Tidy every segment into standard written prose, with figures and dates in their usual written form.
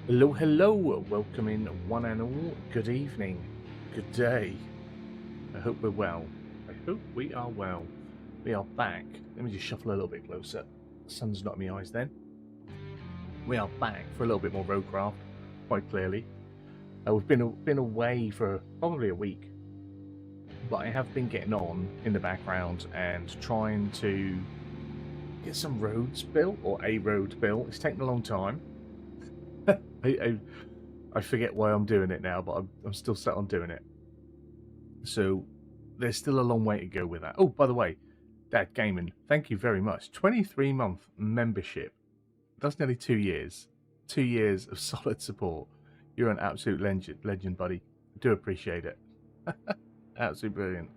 Hello, hello, welcome in one and all. Good evening, good day. I hope we're well. I hope we are well. We are back. Let me just shuffle a little bit closer. The sun's not in my eyes then. We are back for a little bit more RoadCraft, quite clearly. We've been away for probably a week, but I have been getting on in the background and trying to get some roads built, or a road built. It's taken a long time. I forget why I'm doing it now, but I'm still set on doing it. So there's still a long way to go with that. Oh, by the way, Dad Gaming, thank you very much. 23-month membership. That's nearly 2 years. 2 years of solid support. You're an absolute legend, buddy. I do appreciate it. Absolutely brilliant.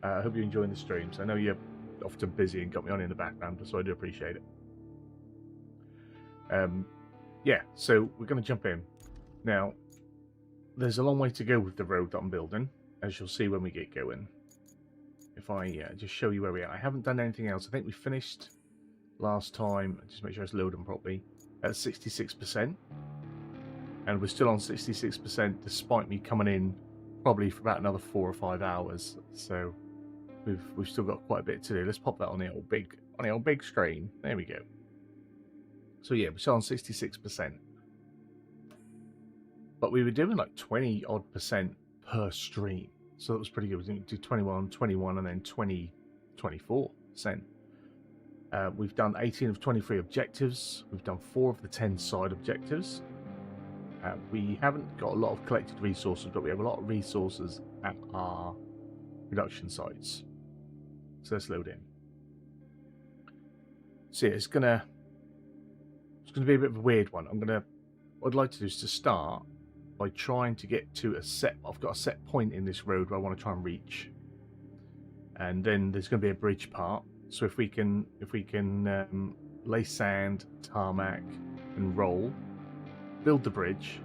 I hope you're enjoying the streams. I know you're often busy and got me on in the background, so I do appreciate it. Yeah, so we're going to jump in. Now, there's a long way to go with the road that I'm building, as you'll see when we get going. If I just show you where we are. I haven't done anything else. I think we finished last time, just make sure it's loading properly, at 66%. And we're still on 66% despite me coming in probably for about another 4 or 5 hours. So we've still got quite a bit to do. Let's pop that on the old big screen. There we go. So yeah, we're still on 66%. But we were doing like 20 odd percent per stream. So that was pretty good. We didn't do 21, 21, and then 20, 24%. We've done 18 of 23 objectives. We've done 4 of the 10 side objectives. We haven't got a lot of collected resources, but we have a lot of resources at our production sites. So let's load in. So yeah, it's gonna be a bit of a weird one. What I'd like to do is to start by trying to get to I've got a set point in this road where I want to try and reach, and then there's going to be a bridge part. So if we can lay sand, tarmac, and roll, build the bridge,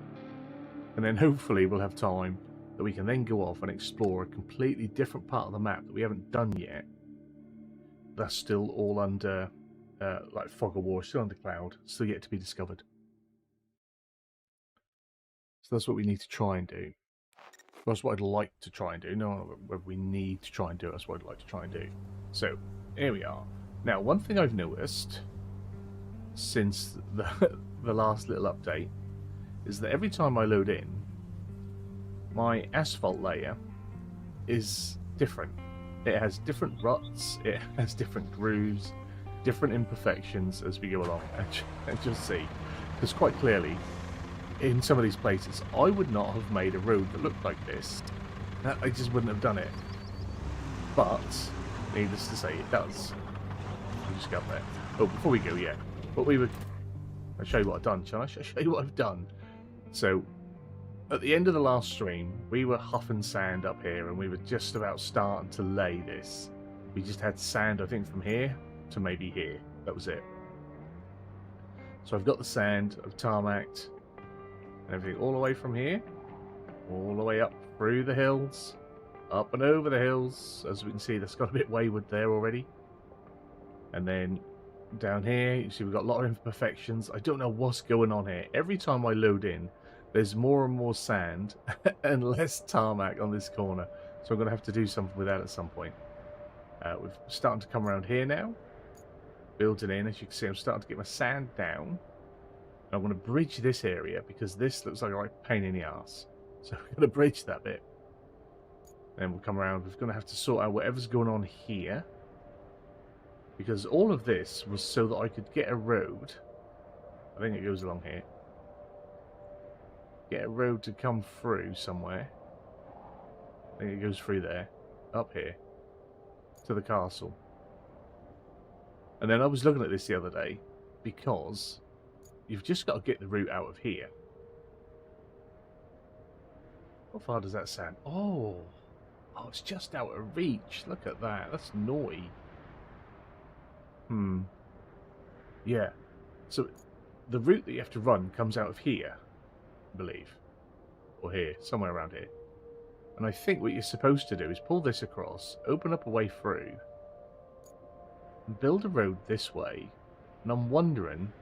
and then hopefully we'll have time that we can then go off and explore a completely different part of the map that we haven't done yet. That's still all under like fog of war, still under cloud, still yet to be discovered. So that's what we need to try and do. That's what I'd like to try and do. No, whether we need to try and do it, that's what I'd like to try and do. So, here we are. Now, one thing I've noticed since the last little update is that every time I load in, my asphalt layer is different. It has different ruts, it has different grooves, different imperfections as we go along. And just see, because quite clearly, in some of these places, I would not have made a road that looked like this. I just wouldn't have done it. But, needless to say, it does. I'll just go up there. Oh, before we go, yeah. But I'll show you what I've done, shall I? Shall I show you what I've done? So, at the end of the last stream, we were huffing sand up here, and we were just about starting to lay this. We just had sand, I think, from here to maybe here. That was it. So I've got the sand, I've tarmacked, and everything all the way from here, all the way up through the hills, up and over the hills. As we can see, that's got a bit wayward there already. And then down here, you see we've got a lot of imperfections. I don't know what's going on here. Every time I load in, there's more and more sand and less tarmac on this corner. So I'm going to have to do something with that at some point. We're starting to come around here now. Building in, as you can see, I'm starting to get my sand down. I want to bridge this area because this looks like a right pain in the ass. So we're going to bridge that bit. Then we'll come around. We're going to have to sort out whatever's going on here. Because all of this was so that I could get a road. I think it goes along here. Get a road to come through somewhere. I think it goes through there. Up here. To the castle. And then I was looking at this the other day. Because you've just got to get the route out of here. How far does that sound? Oh, it's just out of reach. Look at that. That's naughty. Yeah. So the route that you have to run comes out of here, I believe. Or here, somewhere around here. And I think what you're supposed to do is pull this across, open up a way through, and build a road this way. And I'm wondering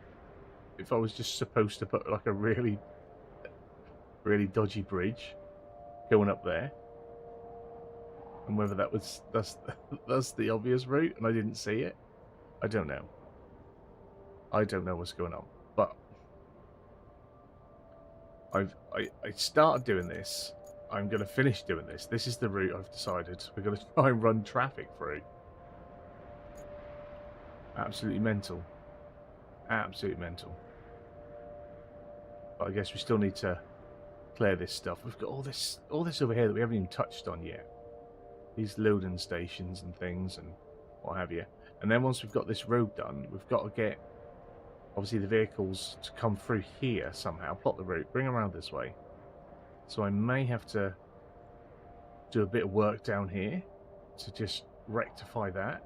if I was just supposed to put like a really really dodgy bridge going up there. And whether that's the obvious route and I didn't see it, I don't know. I don't know what's going on. But I started doing this. I'm going to finish doing this. This is the route I've decided. We're going to try and run traffic through. Absolutely mental. Absolutely mental. But I guess we still need to clear this stuff. We've got all this over here that we haven't even touched on yet. These loading stations and things and what have you. And then once we've got this road done, we've got to get, obviously, the vehicles to come through here somehow. Plot the route, bring them around this way. So I may have to do a bit of work down here to just rectify that.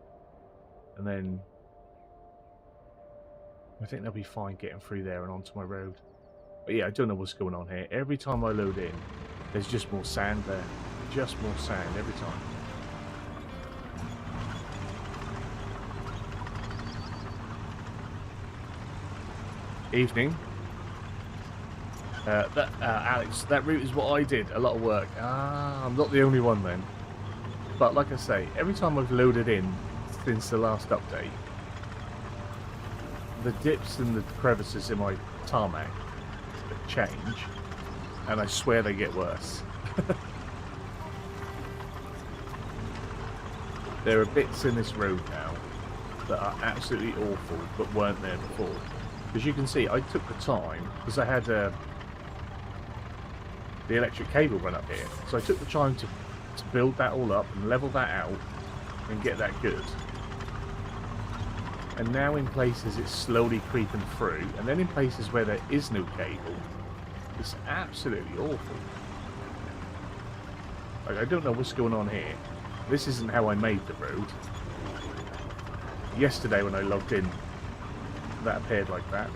And then I think they'll be fine getting through there and onto my road. But yeah, I don't know what's going on here. Every time I load in, there's just more sand there. Just more sand every time. Evening. Alex, that route is what I did. A lot of work. Ah, I'm not the only one then. But like I say, every time I've loaded in since the last update, the dips and the crevices in my tarmac change, and I swear they get worse. There are bits in this road now that are absolutely awful, but weren't there before. As you can see, I took the time, because I had the electric cable run up here, so I took the time to build that all up and level that out and get that good. And now in places it's slowly creeping through, and then in places where there is no cable, it's absolutely awful. Like, I don't know what's going on here. This isn't how I made the road. Yesterday when I logged in, that appeared like that.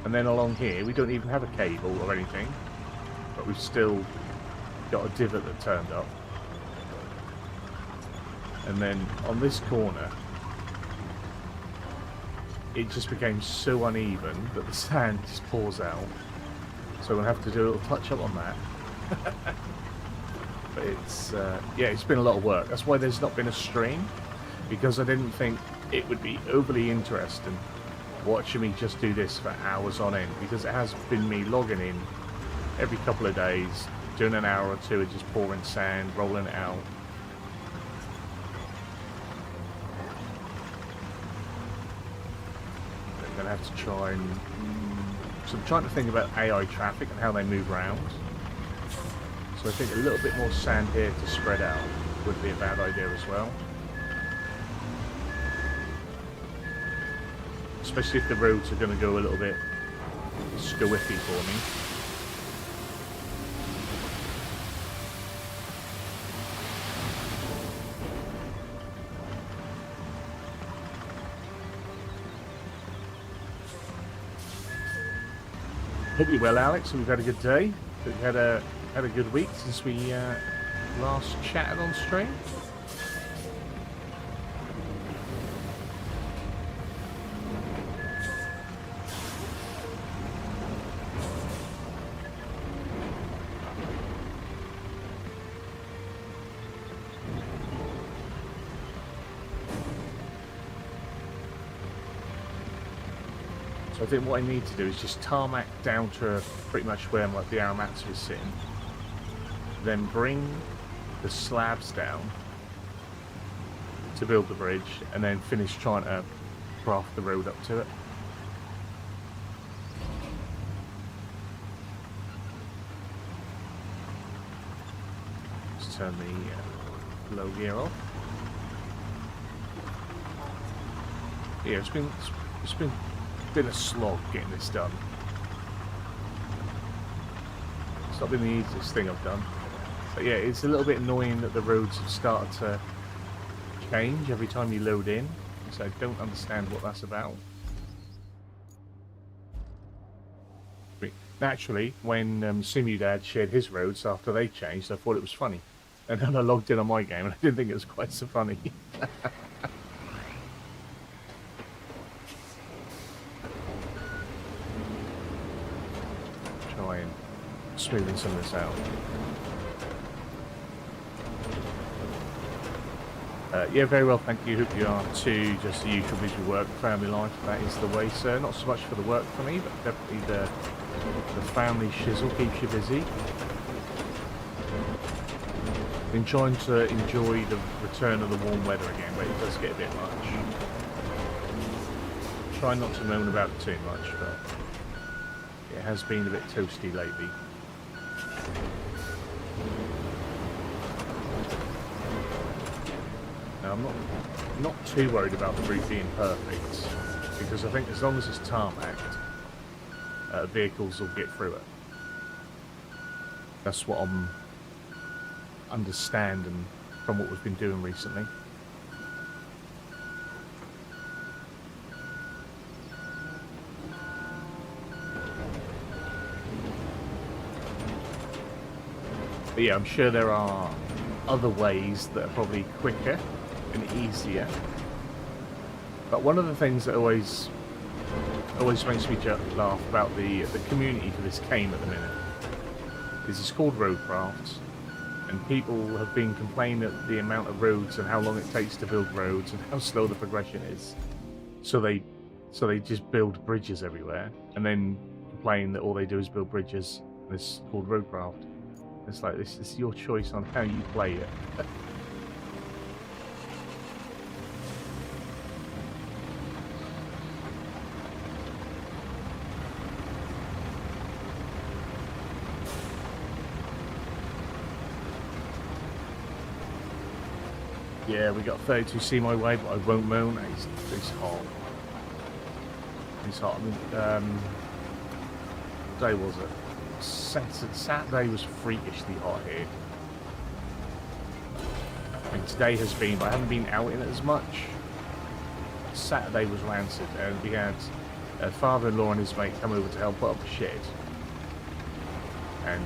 And then along here, we don't even have a cable or anything, but we've still got a divot that turned up. And then on this corner, it just became so uneven that the sand just pours out. So we'll have to do a little touch up on that. But it's, yeah, it's been a lot of work. That's why there's not been a stream, because I didn't think it would be overly interesting watching me just do this for hours on end, because it has been me logging in every couple of days, doing an hour or two of just pouring sand, rolling it out. I'm going to have to try and... So I'm trying to think about AI traffic and how they move around. So I think a little bit more sand here to spread out would be a bad idea as well. Especially if the roads are going to go a little bit squiffy for me. Hope you're well, Alex. We've had a good day. We've had a good week since we last chatted on stream. So I think what I need to do is just tarmac down to pretty much where the aromatics is sitting. Then bring the slabs down to build the bridge, and then finish trying to craft the road up to it. Let's turn the low gear off. Yeah, it's been a slog getting this done. It's not been the easiest thing I've done. But yeah, it's a little bit annoying that the roads have started to change every time you load in. So I don't understand what that's about. Naturally, when Simudad shared his roads after they changed, I thought it was funny. And then I logged in on my game and I didn't think it was quite so funny. smoothing some of this out. Yeah, very well, thank you. Hope you are too. Just the usual busy work, family life. That is the way, sir. Not so much for the work for me, but definitely the family shizzle keeps you busy. Been trying to enjoy the return of the warm weather again, but it does get a bit much. Try not to moan about it too much, but it has been a bit toasty lately. Now, I'm not too worried about the route being perfect, because I think as long as it's tarmacked, vehicles will get through it. That's what I'm understanding from what we've been doing recently. But yeah, I'm sure there are other ways that are probably quicker and easier. But one of the things that always makes me laugh about the community for this game at the minute is it's called RoadCraft, and people have been complaining at the amount of roads and how long it takes to build roads and how slow the progression is. So they just build bridges everywhere and then complain that all they do is build bridges, and it's called RoadCraft. It's like, this is your choice on how you play it. Yeah, we got 32C my way, but I won't moan. It's hot. It's hot. I mean, what day was it? Saturday was freakishly hot here. I mean, today has been, but I haven't been out in it as much. Saturday was rancid, and we had father-in-law and his mate come over to help put up the shed, and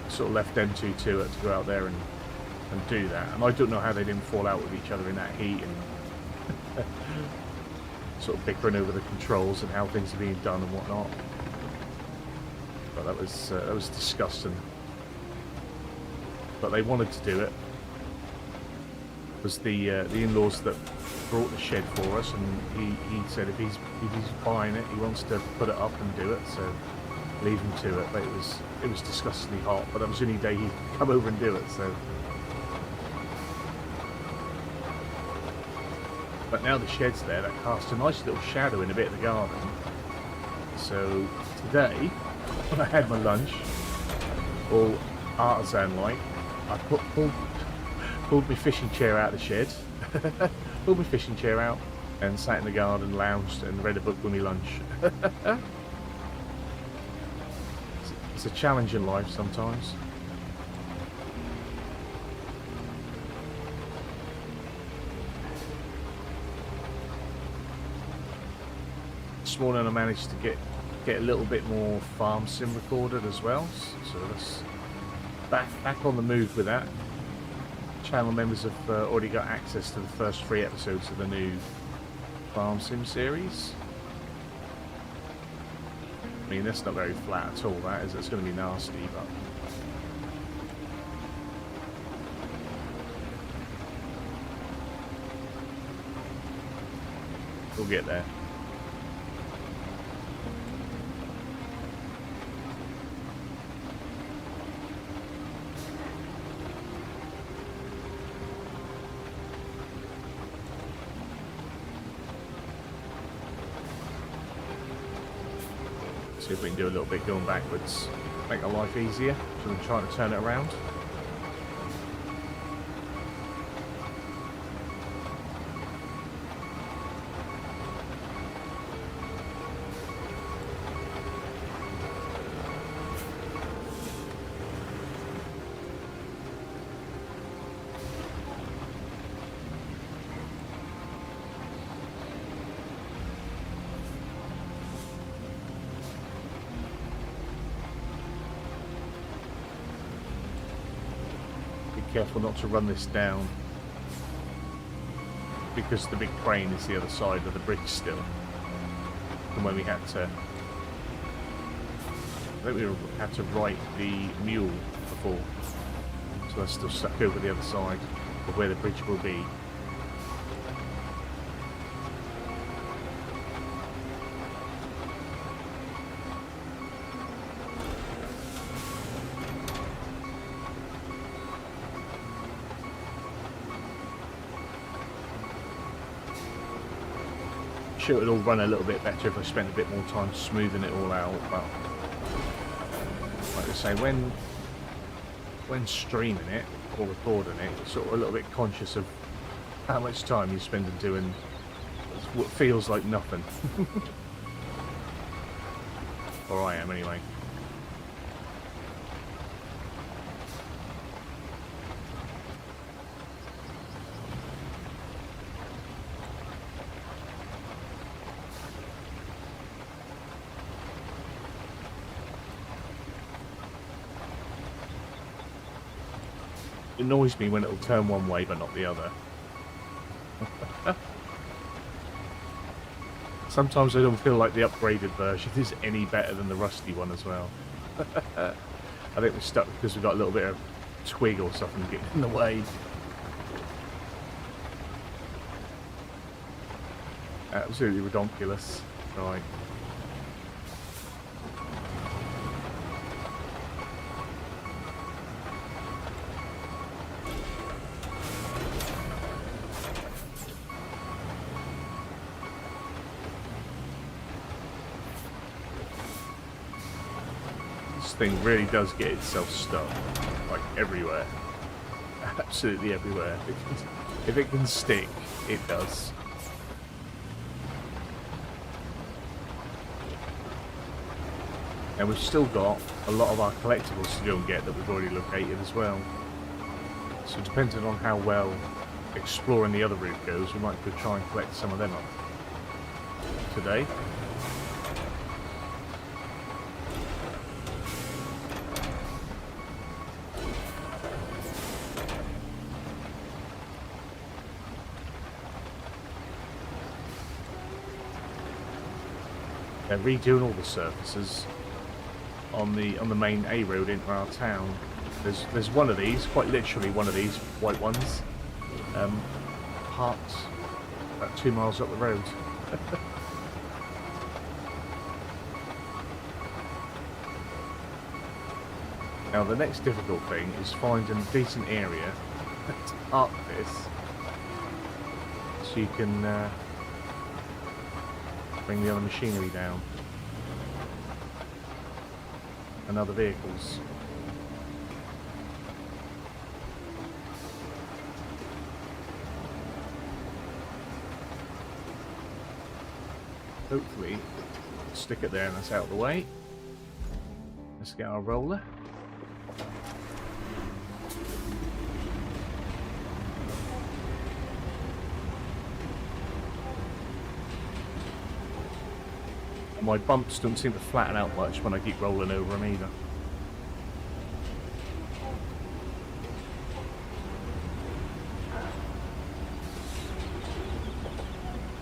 sort of left them two to it to go out there and do that. And I don't know how they didn't fall out with each other in that heat and sort of bickering over the controls and how things are being done and whatnot. But that was disgusting. But they wanted to do it. It was the in-laws that brought the shed for us, and he said if he's buying it, he wants to put it up and do it. So leave him to it. But it was disgustingly hot. But that was the only day he'd come over and do it. So. But now the shed's there, that casts a nice little shadow in a bit of the garden. So today, when I had my lunch, all artisan-like, I pulled my fishing chair out of the shed, pulled my fishing chair out, and sat in the garden, lounged, and read a book with my lunch. It's a challenge in life sometimes. This morning I managed to get a little bit more farm sim recorded as well, so that's back on the move with that. Channel members have already got access to the first 3 episodes of the new farm sim series. I mean, that's not very flat at all, that is. It's going to be nasty, but we'll get there. See if we can do a little bit going backwards, make our life easier, so we're trying to turn it around. Careful not to run this down, because the big crane is the other side of the bridge still, and when we had to I think we had to right the mule before. So that's still stuck over the other side of where the bridge will be. Sure, it'll run a little bit better if I spend a bit more time smoothing it all out, but like I say, when streaming it or recording it, you're sort of a little bit conscious of how much time you're spending doing what feels like nothing. Or I am anyway. It annoys me when it'll turn one way but not the other. Sometimes I don't feel like the upgraded version is any better than the rusty one as well. I think we're stuck because we've got a little bit of twig or something getting in the way. Absolutely redonkulous. Right. Thing really does get itself stuck, like everywhere, absolutely everywhere. If it can stick, it does. And we've still got a lot of our collectibles to go and get that we've already located as well. So depending on how well exploring the other route goes, we might go try and collect some of them up today. They're redoing all the surfaces on the main A road into our town. There's one of these, quite literally one of these white ones, parked about 2 miles up the road. Now the next difficult thing is finding a decent area to park this, so you can bring the other machinery down and other vehicles. Hopefully stick it there and that's out of the way. Let's get our roller. My bumps don't seem to flatten out much when I keep rolling over them either.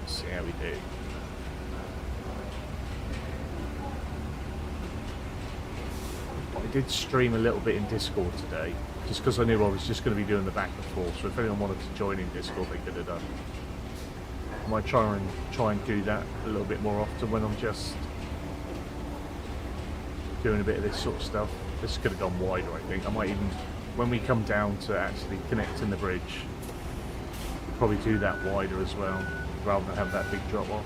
Let's see how we do. I did stream a little bit in Discord today, just because I knew I was just going to be doing the back and forth, so if anyone wanted to join in Discord, they could have done. I might try and do that a little bit more often when I'm just doing a bit of this sort of stuff. This could have gone wider, I think. I might even, when we come down to actually connecting the bridge, probably do that wider as well, rather than have that big drop off.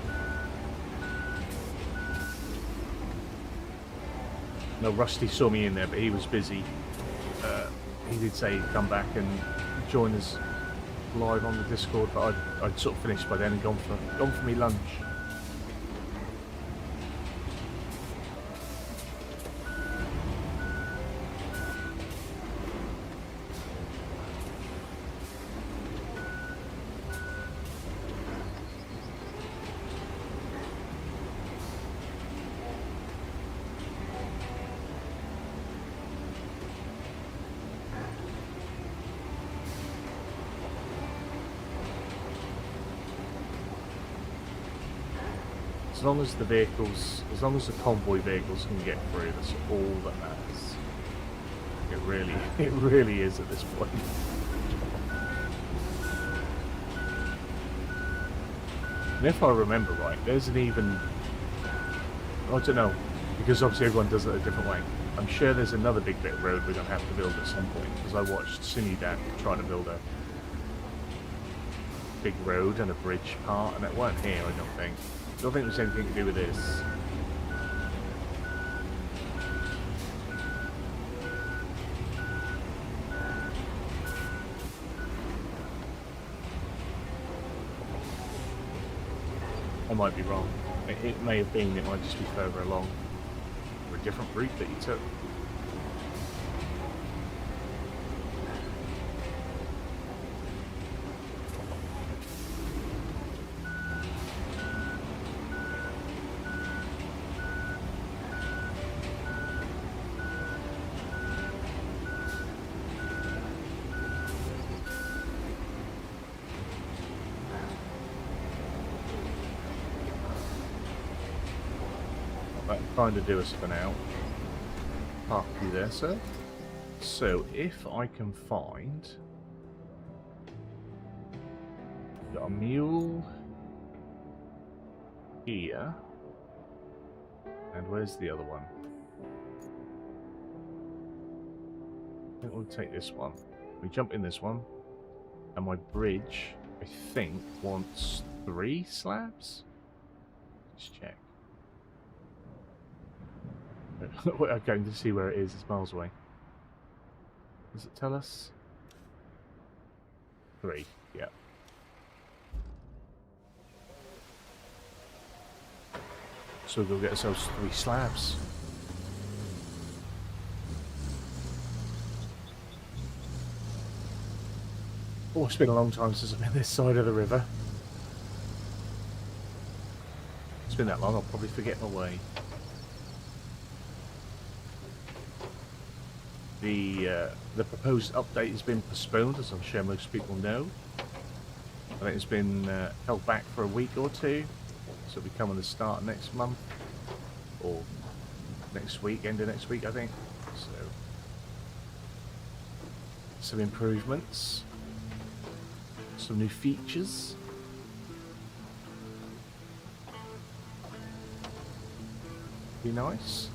No, Rusty saw me in there, but he was busy. He did say he'd come back and join us live on the Discord, but I'd sort of finished by then and gone for me lunch. long as the vehicles, as long as the convoy vehicles can get through, that's all that matters. It really is at this point. And if I remember right, there's an even, I don't know, because obviously everyone does it a different way. I'm sure there's another big bit of road we're going to have to build at some point, because I watched Sinidad trying to build a big road and a bridge part, and it weren't here, I don't think. I don't think there's anything to do with this. I might be wrong. It may have been, it might just be further along, or a different route that you took. Trying to do us for now. Park you there, sir. So if I can find, got a mule here, and where's the other one? I think we'll take this one. We jump in this one, and my bridge, I think, wants 3 slabs. Let's check. I'm going to see where it is. It's miles away. Does it tell us? 3, yeah. So we'll get ourselves 3 slabs. Oh, it's been a long time since I've been this side of the river. It's been that long, I'll probably forget my way. The proposed update has been postponed, as I'm sure most people know. I think it's been held back for a week or 2, so it'll be coming to start next month, or next week, end of next week, I think. So, some improvements, some new features. Be nice.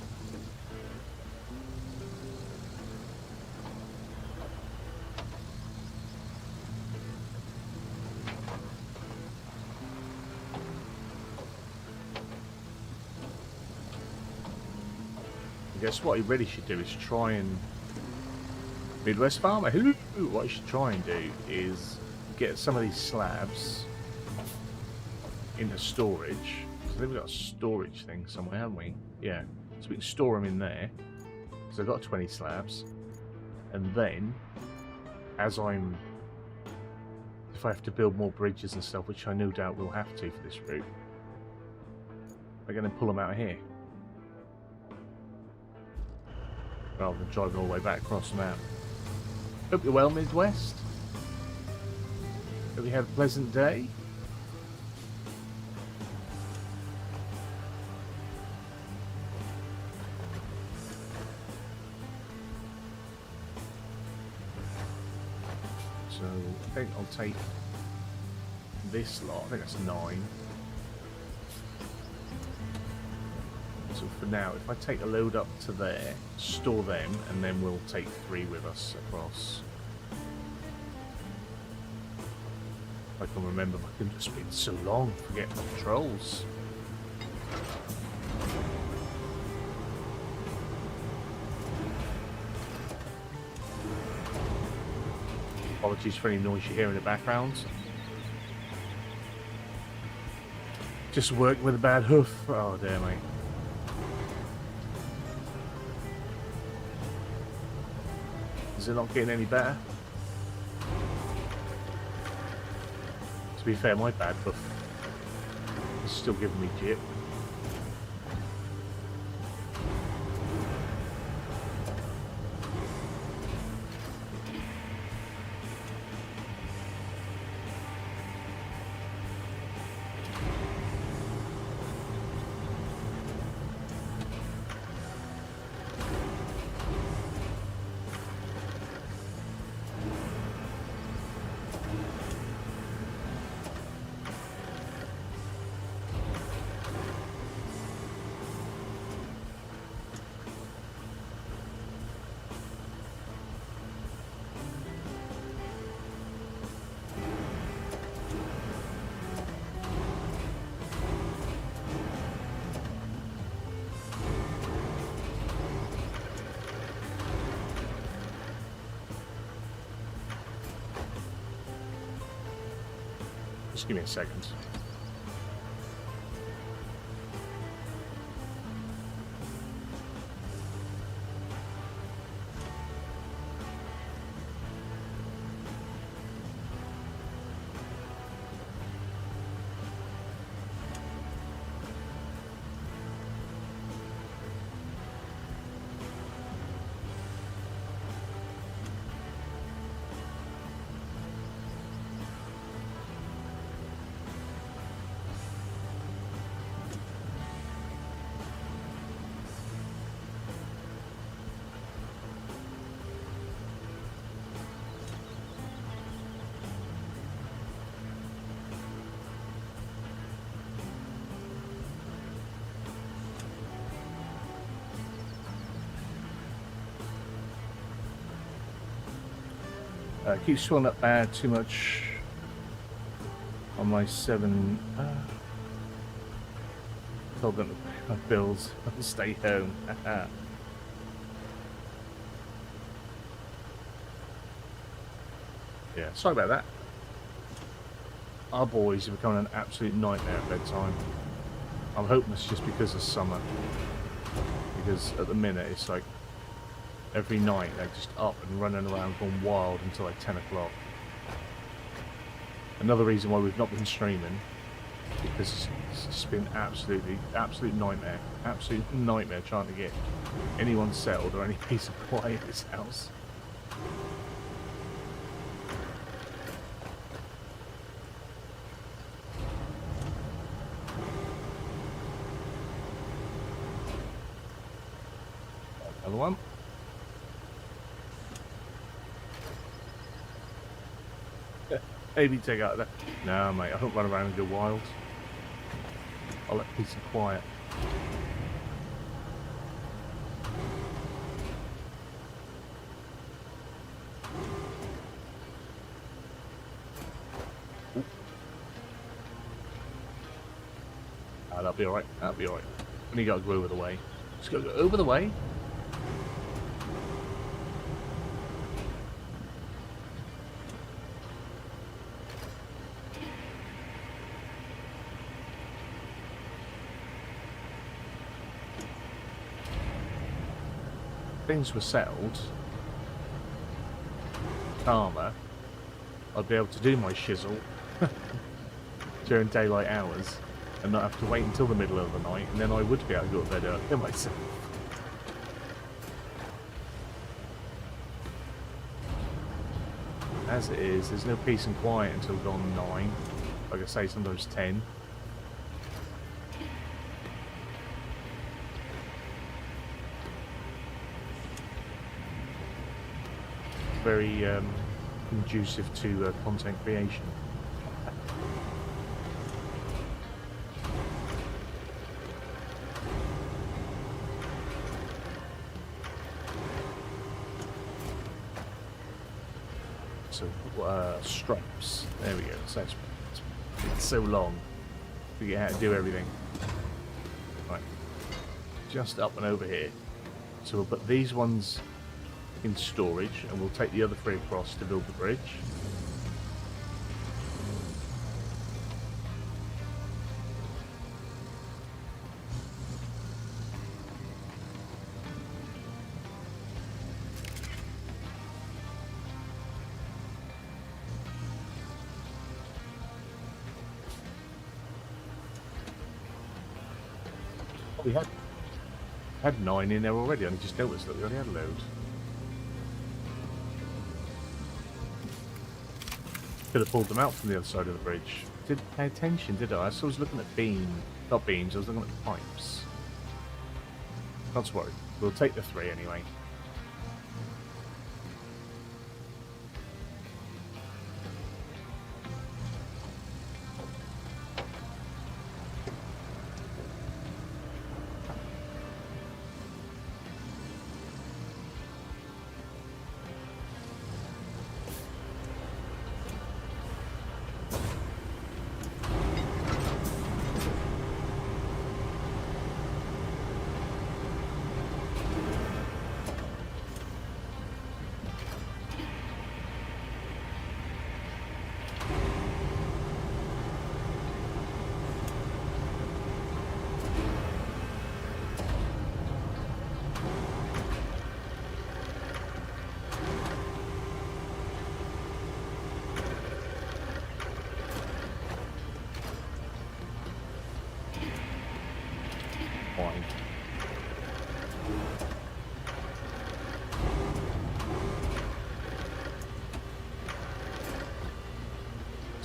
I guess what he really should do is try and... Midwest Farmer, what he should try and do is get some of these slabs into storage. So I think we've got a storage thing somewhere, haven't we? Yeah. So we can store them in there. So I've got 20 slabs. And then, as I'm... If I have to build more bridges and stuff, which I no doubt will have to for this route, I'm going to pull them out of here. Rather than driving all the way back across the map. Hope you're well, Midwest. Hope you had a pleasant day. So I think I'll take this lot. I think that's 9. So for now, if I take a load up to there, store them, and then we'll take 3 with us across. I can remember, it's been so long, forgetting the controls. Apologies for any noise you hear in the background. Just working with a bad hoof. Oh dear, mate. Is it not getting any better? To be fair, my bad hoof is still giving me jip. Just give me a second. Keep swelling up bad too much on my 7. Told them to pay my bills. I'll stay home. Yeah, sorry about that. Our boys are becoming an absolute nightmare at bedtime. I'm hoping it's just because of summer. Because at the minute it's like every night they're just up and running around going wild until like 10 o'clock. Another reason why we've not been streaming, because it's just been absolute nightmare. Absolute nightmare trying to get anyone settled or any peace of quiet in this house. Another one. Maybe take out that. No, mate, I don't run around and go wild. I like peace and quiet. That'll be alright. That'll be alright. Only got to go over the way. Just go over the way. Things were settled, calmer, I'd be able to do my shizzle during daylight hours and not have to wait until the middle of the night, and then I would be able to go to bed earlier myself. As it is, there's no peace and quiet until gone 9. Like I say, sometimes 10. Very conducive to content creation. So stripes. There we go. So it's so long to get how to do everything. Right, just up and over here. So we'll put these ones in storage, and we'll take the other 3 across to build the bridge. Oh, we had 9 in there already. I just noticed that we already had a load. Could have pulled them out from the other side of the bridge. Didn't pay attention, did I? I was looking at not beams, I was looking at the pipes. Not to worry, we'll take the 3 anyway.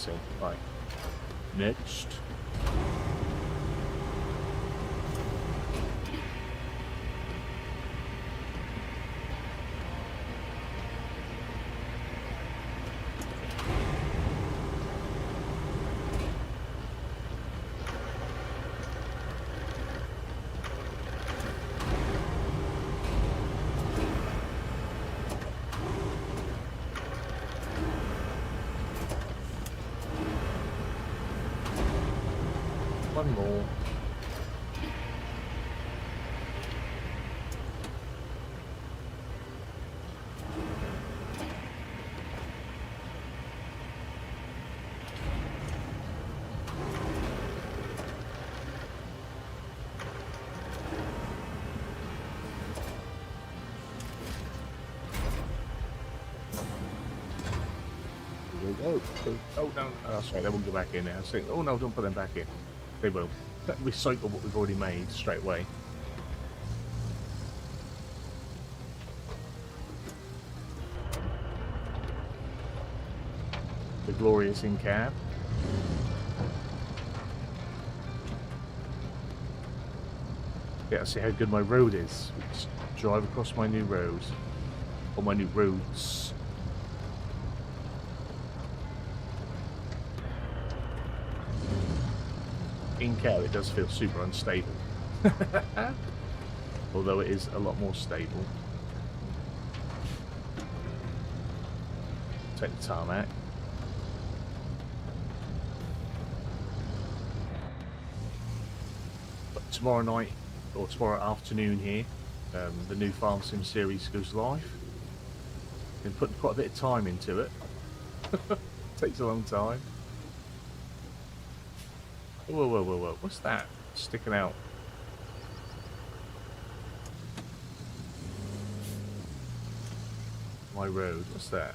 see. Right. Next. One more. Oh no, that's right, they won't go back in now. So, oh no, don't put them back in. They will. Recycle what we've already made straight away. The glorious in cab. Yeah, see how good my road is. Just drive across my new road. Or my new roads. In cab, it does feel super unstable. Although it is a lot more stable. Take the tarmac. But tomorrow night, or tomorrow afternoon here, the new Farm Sim series goes live. Been putting quite a bit of time into it. Takes a long time. Whoa, whoa, whoa, whoa. What's that sticking out? My road. What's that?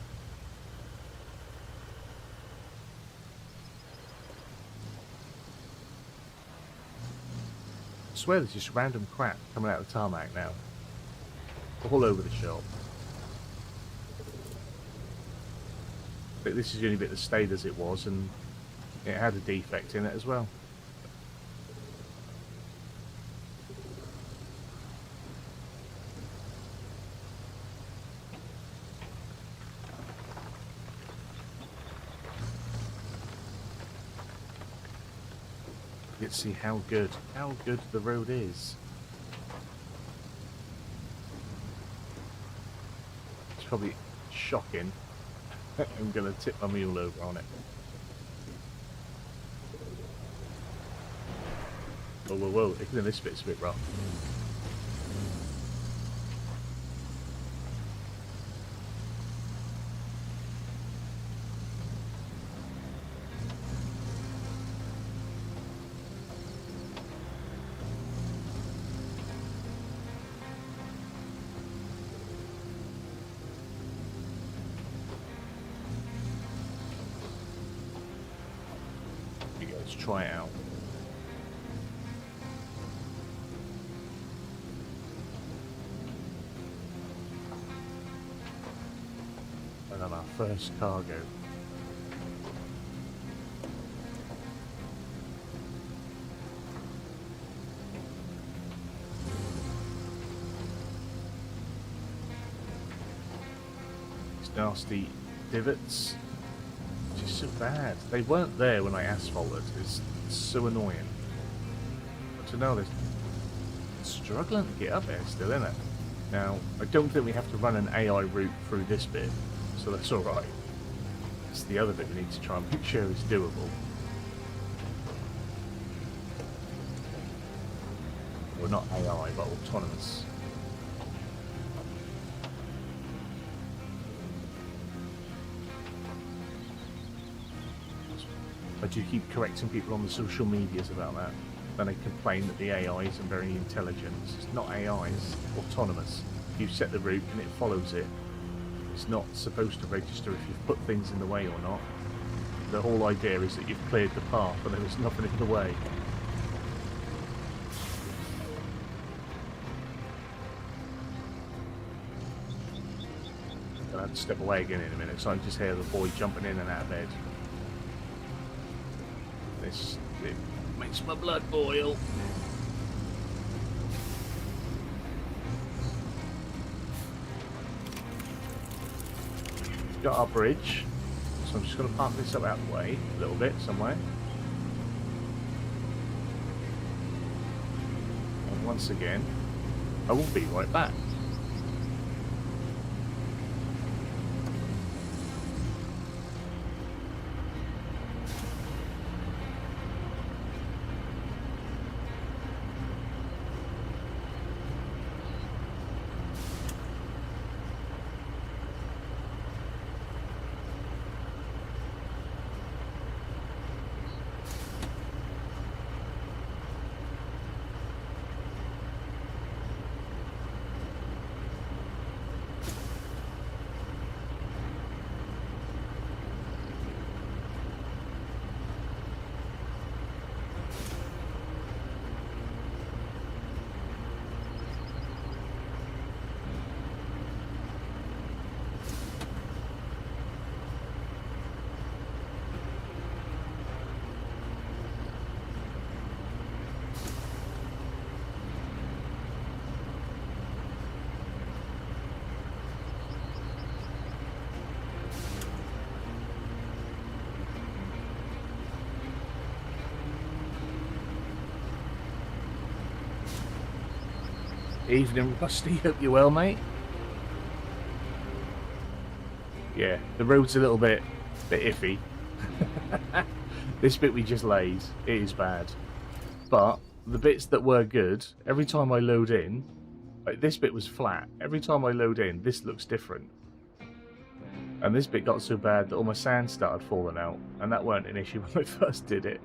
I swear there's just random crap coming out of the tarmac now. All over the shop. But this is the only bit that stayed as it was, and it had a defect in it as well. Let's see how good the road is. It's probably shocking. I'm gonna tip my mule over on it. Whoa, whoa, whoa! Even this bit's a bit rough. Let's try it out. And then our first cargo. These nasty divots. Just so bad. They weren't there when I asphalted. It's so annoying. But to know they're struggling to get up there still, isn't it? Now, I don't think we have to run an AI route through this bit, so that's alright. It's the other bit we need to try and make sure is doable. Well, not AI, but autonomous. I do keep correcting people on the social medias about that. Then they complain that the AI isn't very intelligent. It's not AI, it's autonomous. You set the route and it follows it. It's not supposed to register if you've put things in the way or not. The whole idea is that you've cleared the path and there is nothing in the way. I'll have to step away again in a minute, so I can just hear the boy jumping in and out of bed. It makes my blood boil. Got our bridge, so I'm just going to park this up out of the way a little bit somewhere. And once again, I will be right back. Evening, Rusty. Hope you're well, mate. Yeah, the road's a little bit iffy. This bit we just laid, it is bad. But the bits that were good, every time I load in, like this bit was flat. Every time I load in, this looks different. And this bit got so bad that all my sand started falling out, and that weren't an issue when I first did it.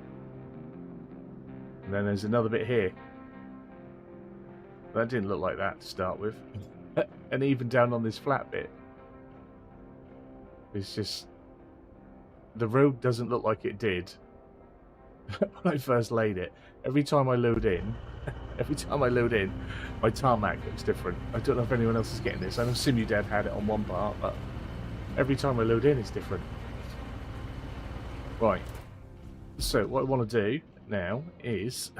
And then there's another bit here. That didn't look like that to start with. And even down on this flat bit, it's just, the road doesn't look like it did when I first laid it. Every time I load in, my tarmac looks different. I don't know if anyone else is getting this. I know Simudad had it on one part, but every time I load in, it's different. Right. So what I want to do now is,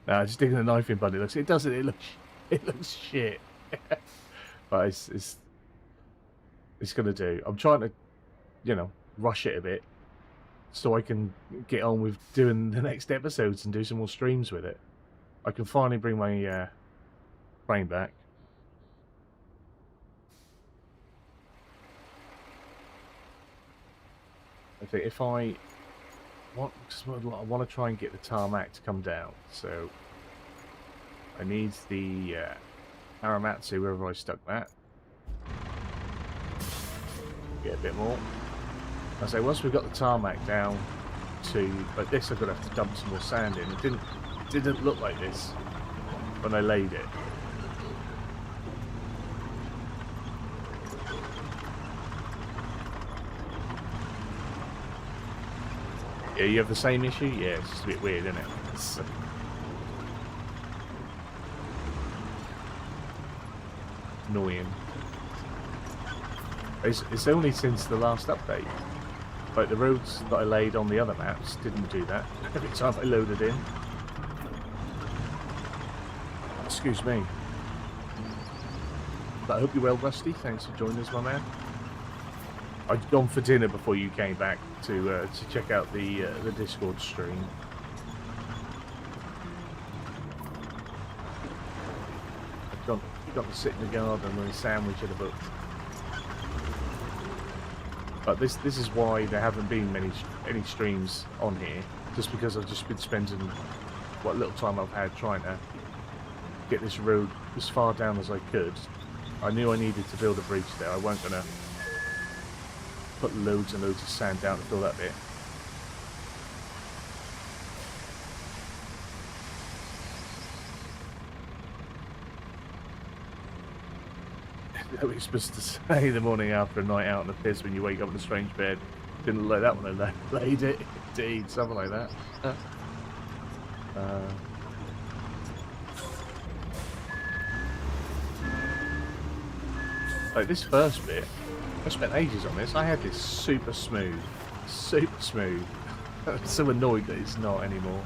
just digging the knife in, buddy. It doesn't. It looks shit. But it's gonna do. I'm trying to, rush it a bit so I can get on with doing the next episodes and do some more streams with it. I can finally bring my frame back. I think if I want to try and get the tarmac to come down, so I need the Aramatsu wherever I stuck that. Get a bit more. I say once we've got the tarmac down to like this, I'm gonna have to dump some more sand in. It didn't look like this when I laid it. Yeah, you have the same issue? Yeah, it's just a bit weird, isn't it? It's annoying. It's only since the last update. Like the roads that I laid on the other maps didn't do that every time I loaded in. Excuse me. But I hope you're well, Rusty. Thanks for joining us, my man. I'd gone for dinner before you came back to check out the Discord stream. I've got to sit in the garden with a sandwich and a book. But this is why there haven't been any streams on here, just because I've just been spending what little time I've had trying to get this road as far down as I could. I knew I needed to build a bridge there. I weren't gonna put loads and loads of sand down to fill that bit. You're supposed to say the morning after a night out on the piss when you wake up in a strange bed. Didn't look like that when I laid it. Indeed, something like that. Like this first bit, I spent ages on this. I had this super smooth super smooth. I'm so annoyed that it's not anymore.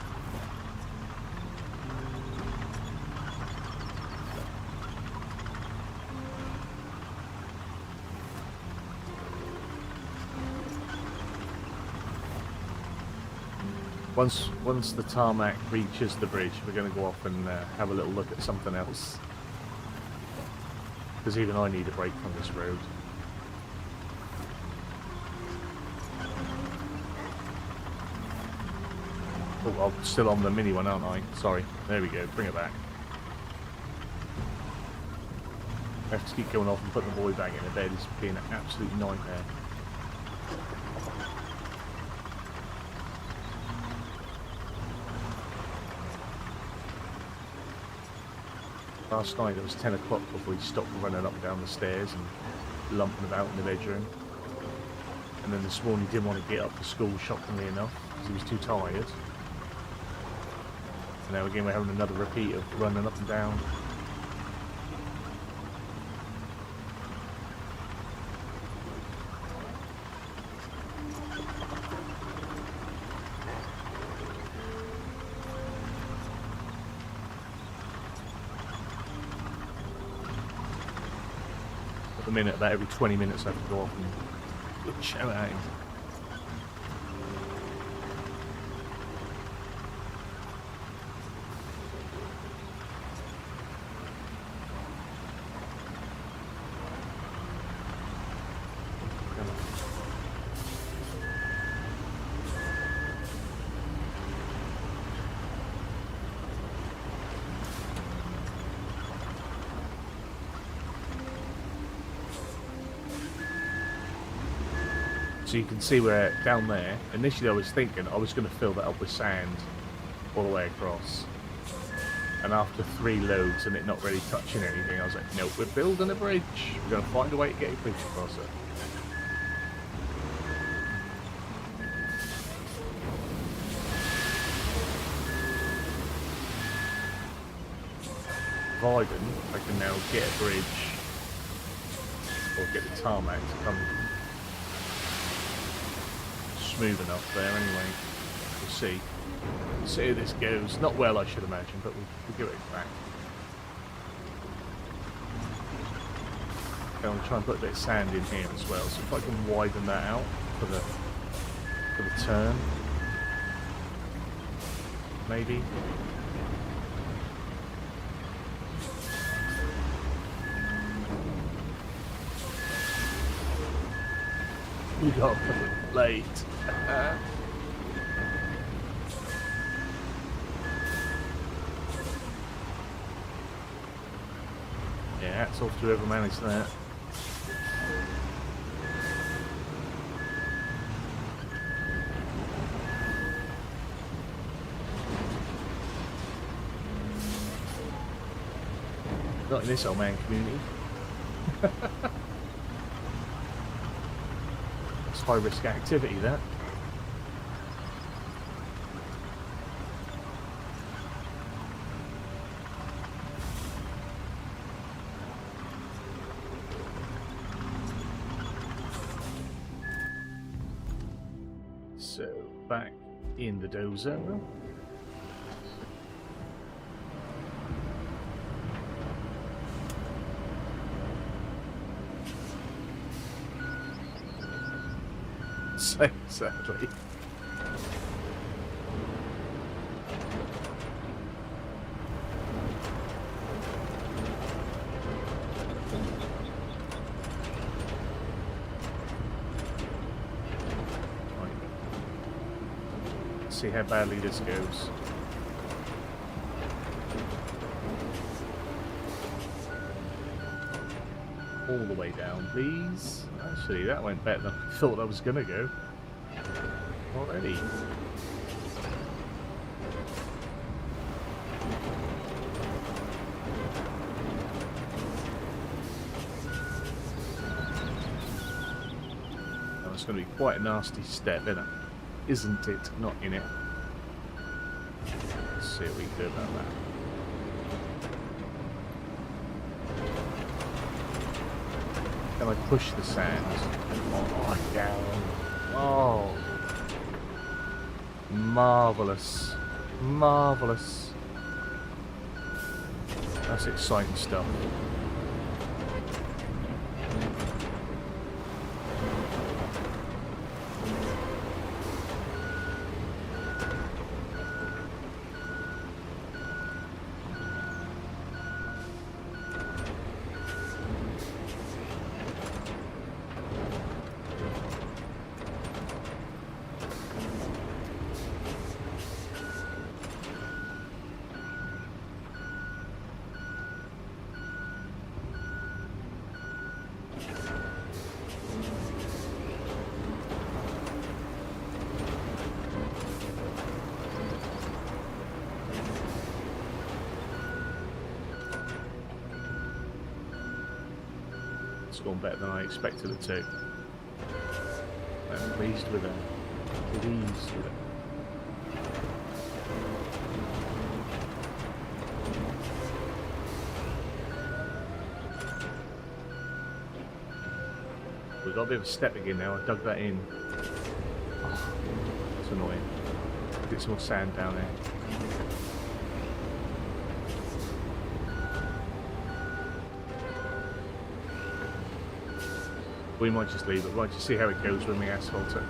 Once the tarmac reaches the bridge, we're going to go off and have a little look at something else. Because even I need a break from this road. Oh, I'm still on the mini one, aren't I? Sorry. There we go. Bring it back. I have to keep going off and putting the boy back in the bed. It's being an absolute nightmare. Last night it was 10 o'clock before he stopped running up and down the stairs and lumping about in the bedroom. And then this morning he didn't want to get up for school, shockingly enough, because he was too tired. And now again we're having another repeat of running up and down. At the minute, about every 20 minutes I have to go off and shout at him. So you can see where down there, initially I was thinking I was going to fill that up with sand all the way across. And after 3 loads and it not really touching anything, I was like, nope, we're building a bridge. We're going to find a way to get a bridge across it. Providing I can now get a bridge or get the tarmac to come smooth enough there anyway. We'll see. We'll see how this goes. Not well, I should imagine, but we'll give it a crack. Okay, I'm going to try and put a bit of sand in here as well, so if I can widen that out for the turn, maybe. We got late. Yeah, hats off to whoever managed that. Not in this old man community. It's high risk activity, that. So, back in the dozer. So sadly. See how badly this goes. All the way down, please. Actually, that went better than I thought I was going to go. Already. Now, it's going to be quite a nasty step, isn't it? Not in it. Let's see what we can do about that. Can I push the sand? Oh, down. Oh. Marvellous. Marvellous. That's exciting stuff. It's gone better than I expected it to. I'm pleased with it. Pleased with it. We've got a bit of a step again now. I dug that in. Oh, it's annoying. Get some more sand down there. We might just leave it. We might just see how it goes when we asphalt it.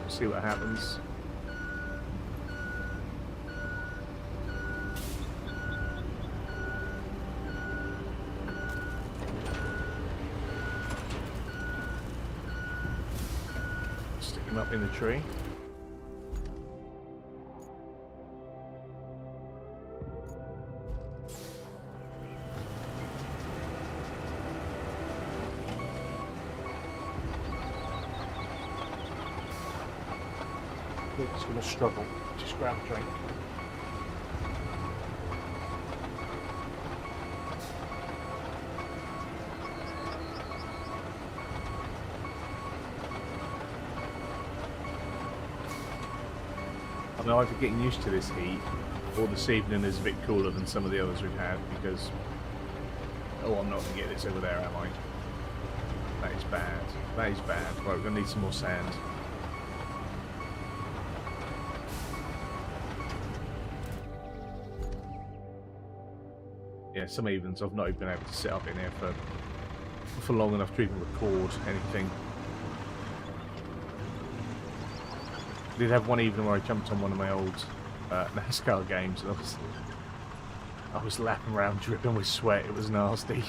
See what happens. Stick him up in the tree. It's going to struggle. Just grab a drink. I'm either getting used to this heat, or this evening is a bit cooler than some of the others we've had, because... Oh, I'm not going to get this over there, am I? That is bad. That is bad. Right, we're going to need some more sand. Yeah, some evenings I've not even been able to sit up in here for long enough to even record anything. I did have one evening where I jumped on one of my old NASCAR games and I was lapping around dripping with sweat. It was nasty.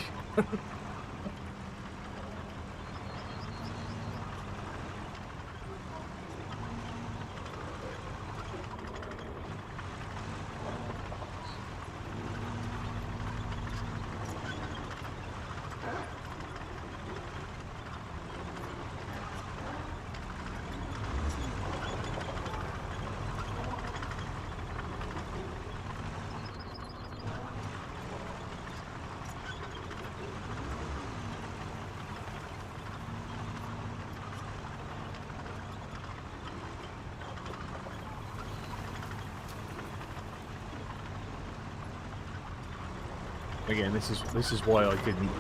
Again, this is why I didn't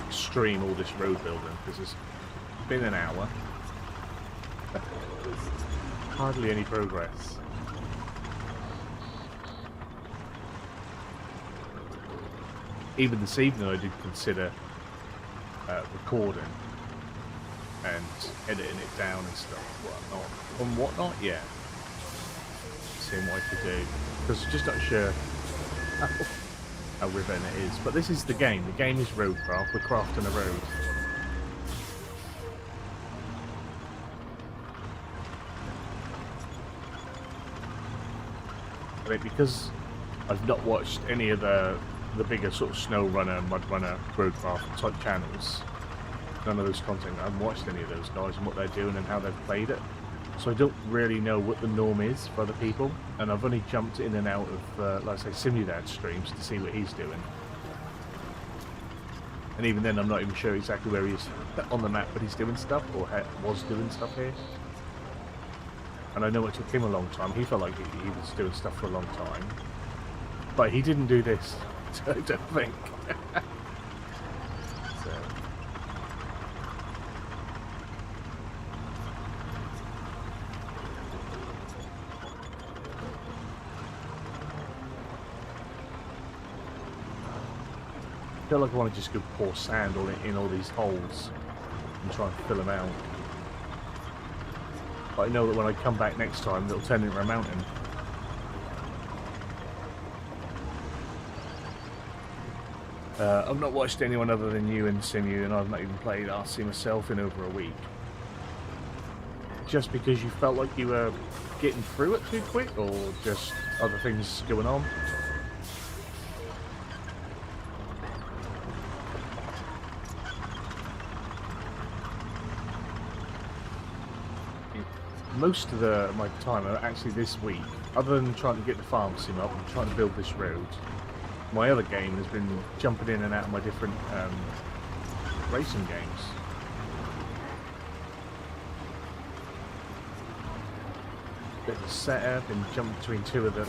stream all this road building, because it's been an hour. Hardly any progress. Even this evening I did consider recording and editing it down and stuff, whatnot, yeah. Seeing what I could do, because I'm just not sure how riveting it is. But this is the game. The game is RoadCraft. We're crafting a road. I mean, because I've not watched any of the bigger sort of snow runner, mud runner, RoadCraft type channels, none of those content, I haven't watched any of those guys and what they're doing and how they've played it. So I don't really know what the norm is for other people, and I've only jumped in and out of, like I say, Simudad streams to see what he's doing. And even then, I'm not even sure exactly where he is on the map, but he's doing stuff, or was doing stuff here. And I know it took him a long time. He felt like he was doing stuff for a long time. But he didn't do this, I don't think. feel like I want to just go pour sand in all these holes and try and fill them out. But I know that when I come back next time, it'll turn into a mountain. I've not watched anyone other than you and Simu, and I've not even played RC myself in over a week. Just because you felt like you were getting through it too quick, or just other things going on? Most of my time, actually this week, other than trying to get the farm sim up and trying to build this road, my other game has been jumping in and out of my different racing games. Bit of a setup and jump between two of the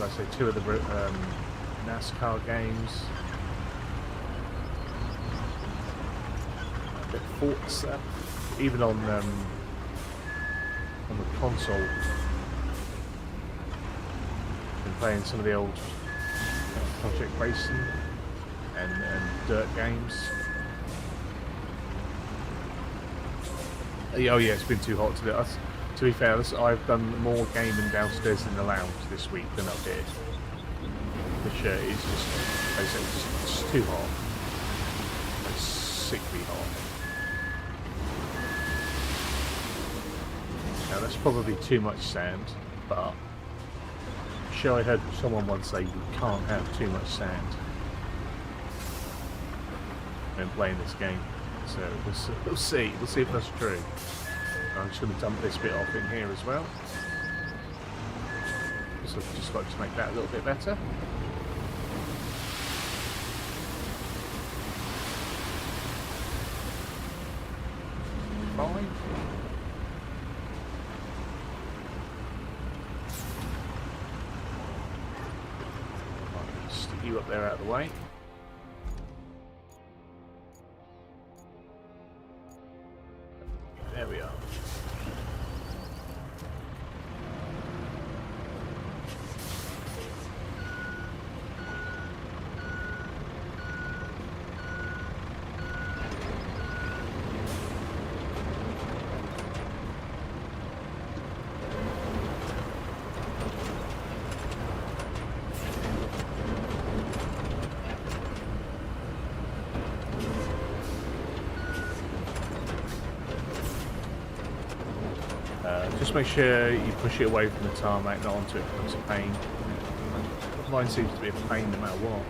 NASCAR games. A bit of Forza, even on the console. Been playing some of the old Project Racing and dirt games. Oh yeah, it's been too hot today. To be fair, I've done more gaming downstairs in the lounge this week than up here. Which is just, as I say, it's just too hot. It's sickly hot. Now that's probably too much sand, but I'm sure I heard someone once say you can't have too much sand when playing this game. So we'll see if that's true. I'm just going to dump this bit off in here as well. Just like to make that a little bit better. Fine. Right, stick you up there out of the way. There we are. Just make sure you push it away from the tarmac, not onto it, it's a pain. Mine seems to be a pain no matter what.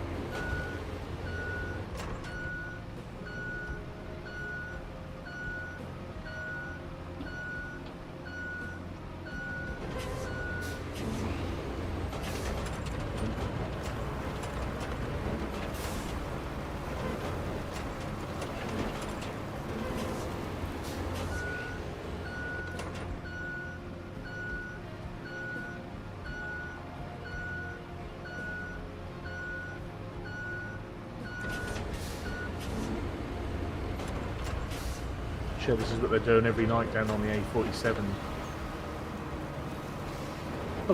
Sure, this is what they're doing every night down on the A47.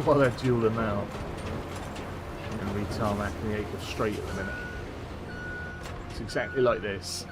While they're dueling out. I'm going to be tarmacking the A4 straight at the minute. It's exactly like this.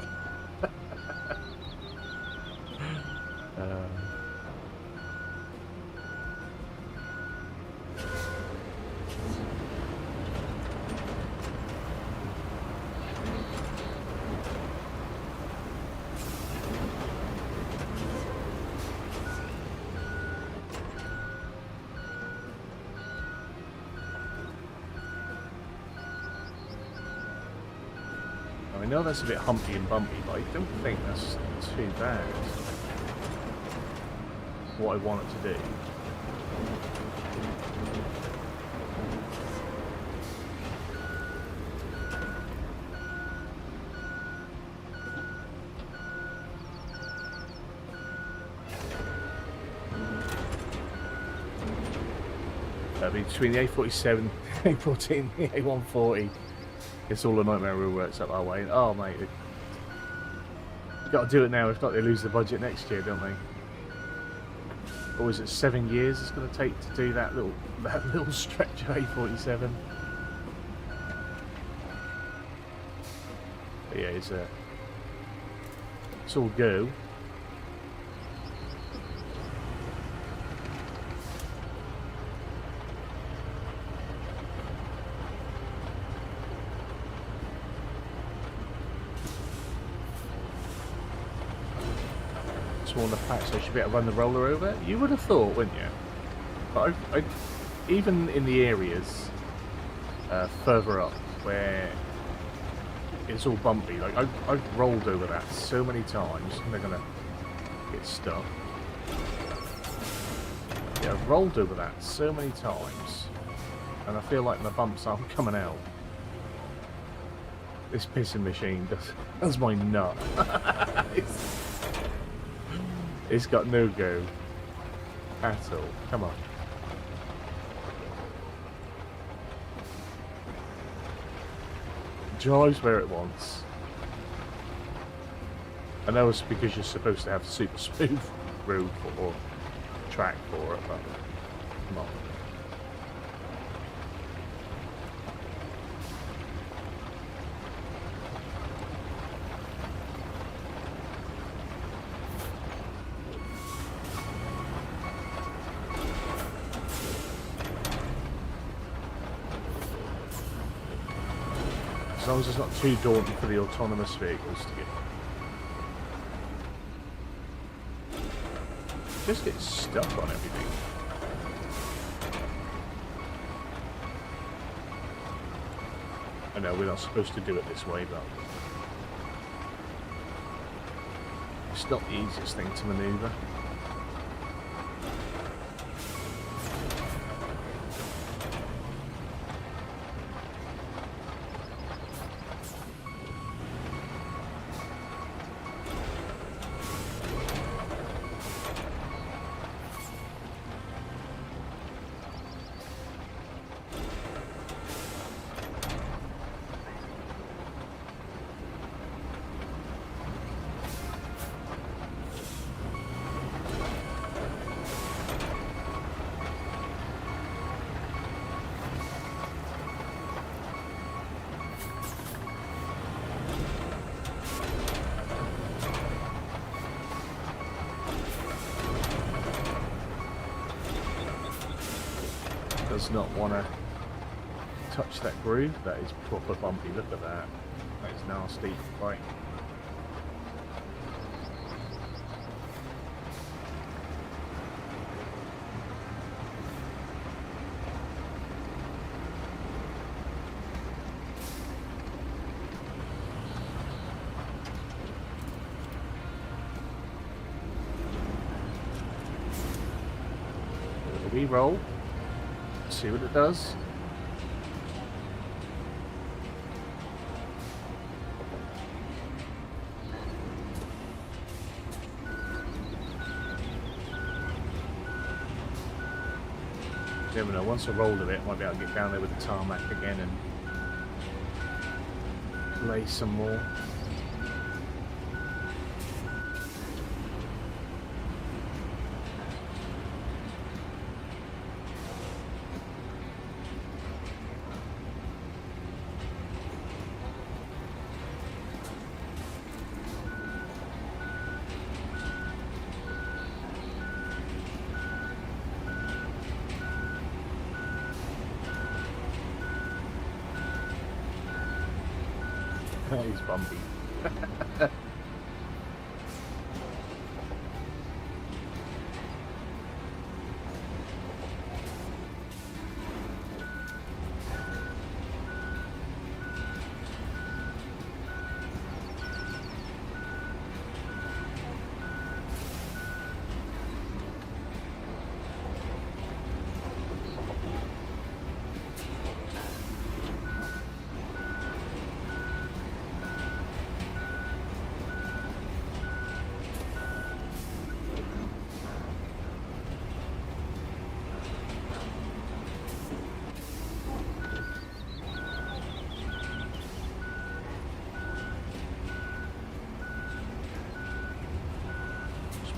I know that's a bit humpy and bumpy, but I don't think that's too bad. What I want it to do. Between the A47, A14 and the A140. It's all a nightmare who works up our way. Oh mate, you've got to do it now, if not they lose the budget next year, don't they? Or is it 7 years it's going to take to do that little stretch of A47? But yeah, it's all go. Small enough patch so I should be able to run the roller over. You would have thought, wouldn't you? But even in the areas further up where it's all bumpy, like I've rolled over that so many times, and they're gonna get stuck. Yeah, I've rolled over that so many times, and I feel like the bumps aren't coming out. This pissing machine does my nut. It's got no go at all. Come on. Drives where it wants. I know it's because you're supposed to have super smooth road or track for it, but come on. As long as it's not too daunting for the autonomous vehicles to get. Just get stuck on everything. I know we're not supposed to do it this way, but it's not the easiest thing to maneuver. Does not want to touch that groove. That is proper bumpy. Look at that. That is nasty. Right. We roll. See what it does. You never know, once I rolled a bit, I might be able to get down there with the tarmac again and lay some more. He's bumpy.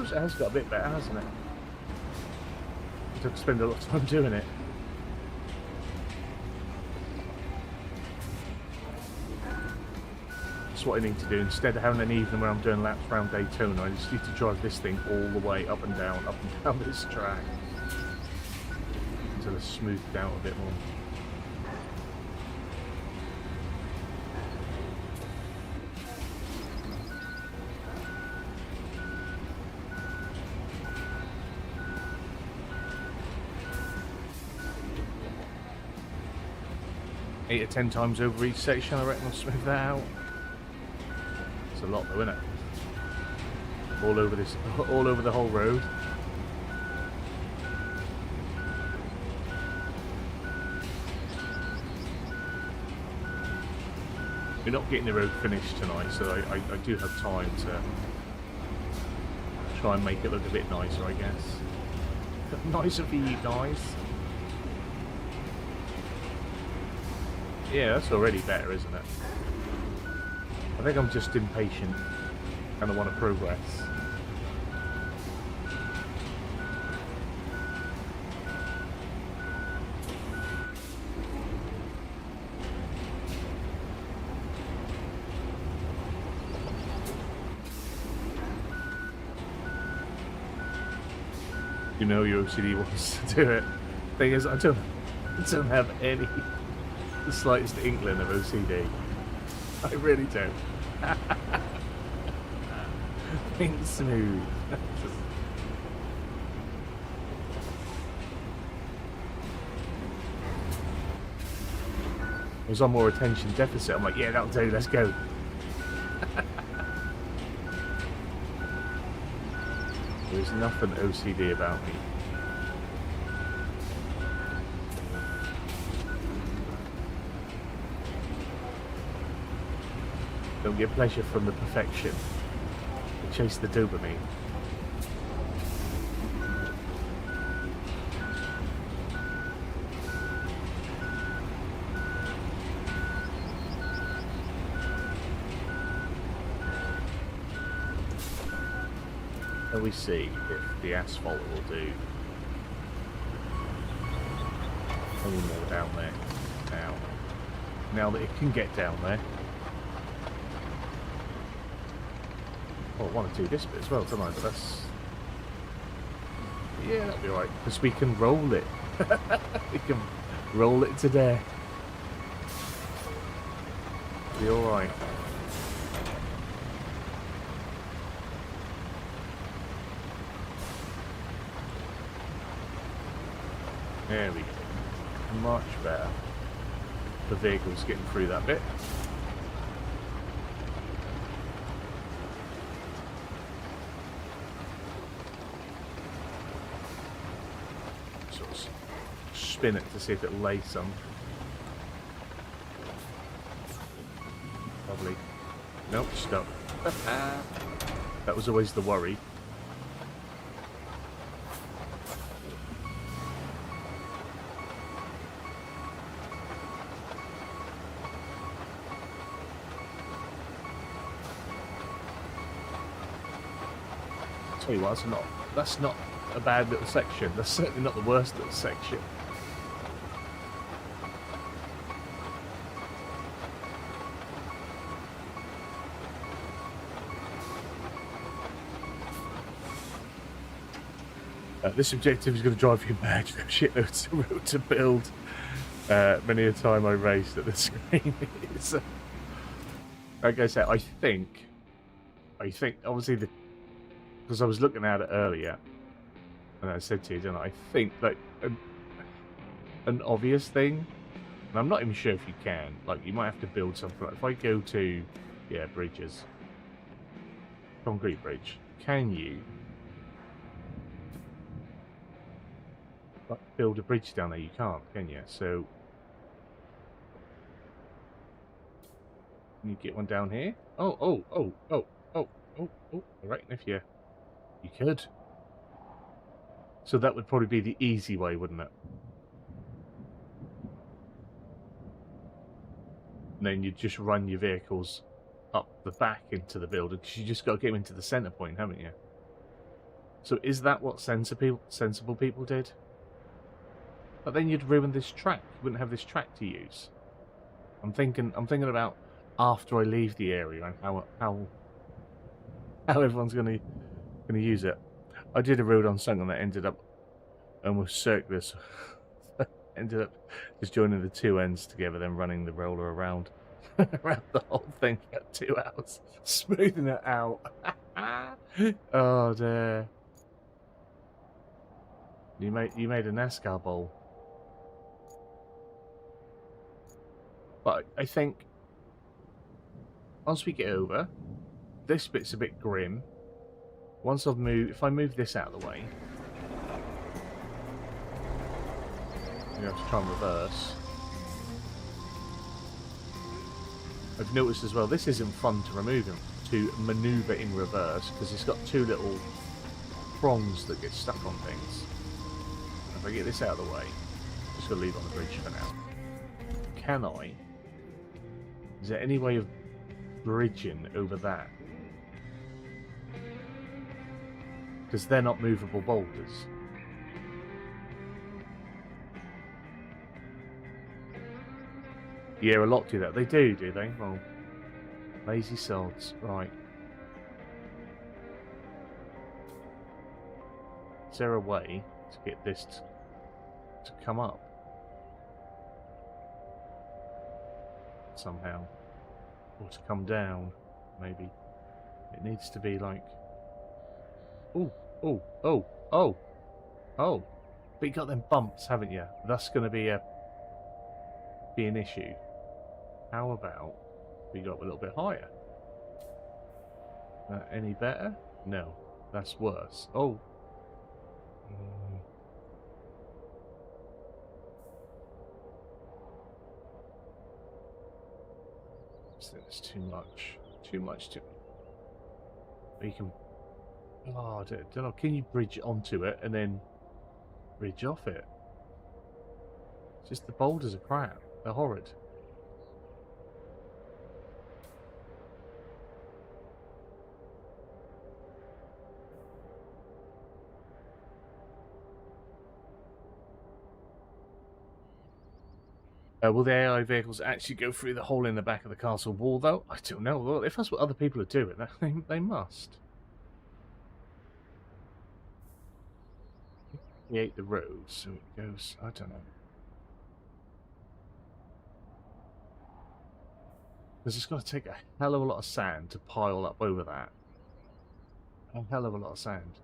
It has got a bit better, hasn't it? I had to spend a lot of time doing it. That's what I need to do. Instead of having an evening where I'm doing laps around Daytona, I just need to drive this thing all the way up and down this track. Until it's smoothed out a bit more. Eight or 10 times over each section, I reckon I'll smooth that out. It's a lot though, isn't it? All over the whole road. We're not getting the road finished tonight, so I do have time to try and make it look a bit nicer, I guess. Nicer for you guys. Yeah, that's already better, isn't it? I think I'm just impatient and I want to progress. You know your OCD wants to do it. Thing is, I don't have any the slightest inkling of OCD. I really don't. Think smooth. I was on more attention deficit. I'm like, yeah, that'll do. Let's go. There's nothing OCD about me. Don't get pleasure from the perfection. Chase the dopamine. Let me see if the asphalt will do. A little more down there. Now that it can get down there. Oh, I want to do this bit as well, don't I? But that's... yeah, that'll be alright. Because we can roll it. We can roll it to death. Be alright. There we go. Much better. The vehicle's getting through that bit. Sort of spin it to see if it'll lay some. Lovely. Nope, stuck. That was always the worry. Tell you what, that's not a bad little section. That's certainly not the worst little section. This objective is going to drive you mad. There's shitloads of road to build. Many a time I raced at the screen. Like I said, I think obviously because I was looking at it earlier, and I said to you, didn't I? I think like an obvious thing, and I'm not even sure if you can. Like, you might have to build something. Like, if I go to, yeah, bridges, concrete bridge, can you like build a bridge down there? You can't, can you? So can you get one down here? Oh! I reckon if you could. So that would probably be the easy way, wouldn't it? And then you'd just run your vehicles up the back into the building, because you just got to get them into the centre point, haven't you? So is that what sensible people did? But then you'd ruin this track. You wouldn't have this track to use. I'm thinking about after I leave the area and how everyone's gonna use it. I did a road on Sunken that ended up almost circular. Ended up just joining the two ends together, then running the roller around around the whole thing for 2 hours, smoothing it out. Oh dear! You made a NASCAR bowl, but I think once we get over this bit's a bit grim. Once if I move this out of the way, you have to try and reverse. I've noticed as well, this isn't fun to manoeuvre in reverse, because it's got two little prongs that get stuck on things. If I get this out of the way, I'm just going to leave it on the bridge for now. Can I? Is there any way of bridging over that? Because they're not movable boulders. Yeah, a lot do that. They do they? Well, lazy sods. Right. Is there a way to get this to come up? Somehow. Or to come down, maybe. It needs to be like... Oh, oh, oh, oh, oh. But you got them bumps, haven't you? That's going to be an issue. How about we go up a little bit higher? Any better? No, that's worse. Oh. It's too much. Too much. But you can... Oh, I don't know. Can you bridge onto it and then bridge off it? It's just the boulders are crap. They're horrid. Will the AI vehicles actually go through the hole in the back of the castle wall, though? I don't know. Well, if that's what other people are doing, they must. Create the road, so it goes... I don't know. Because it's going to take a hell of a lot of sand to pile up over that. A hell of a lot of sand.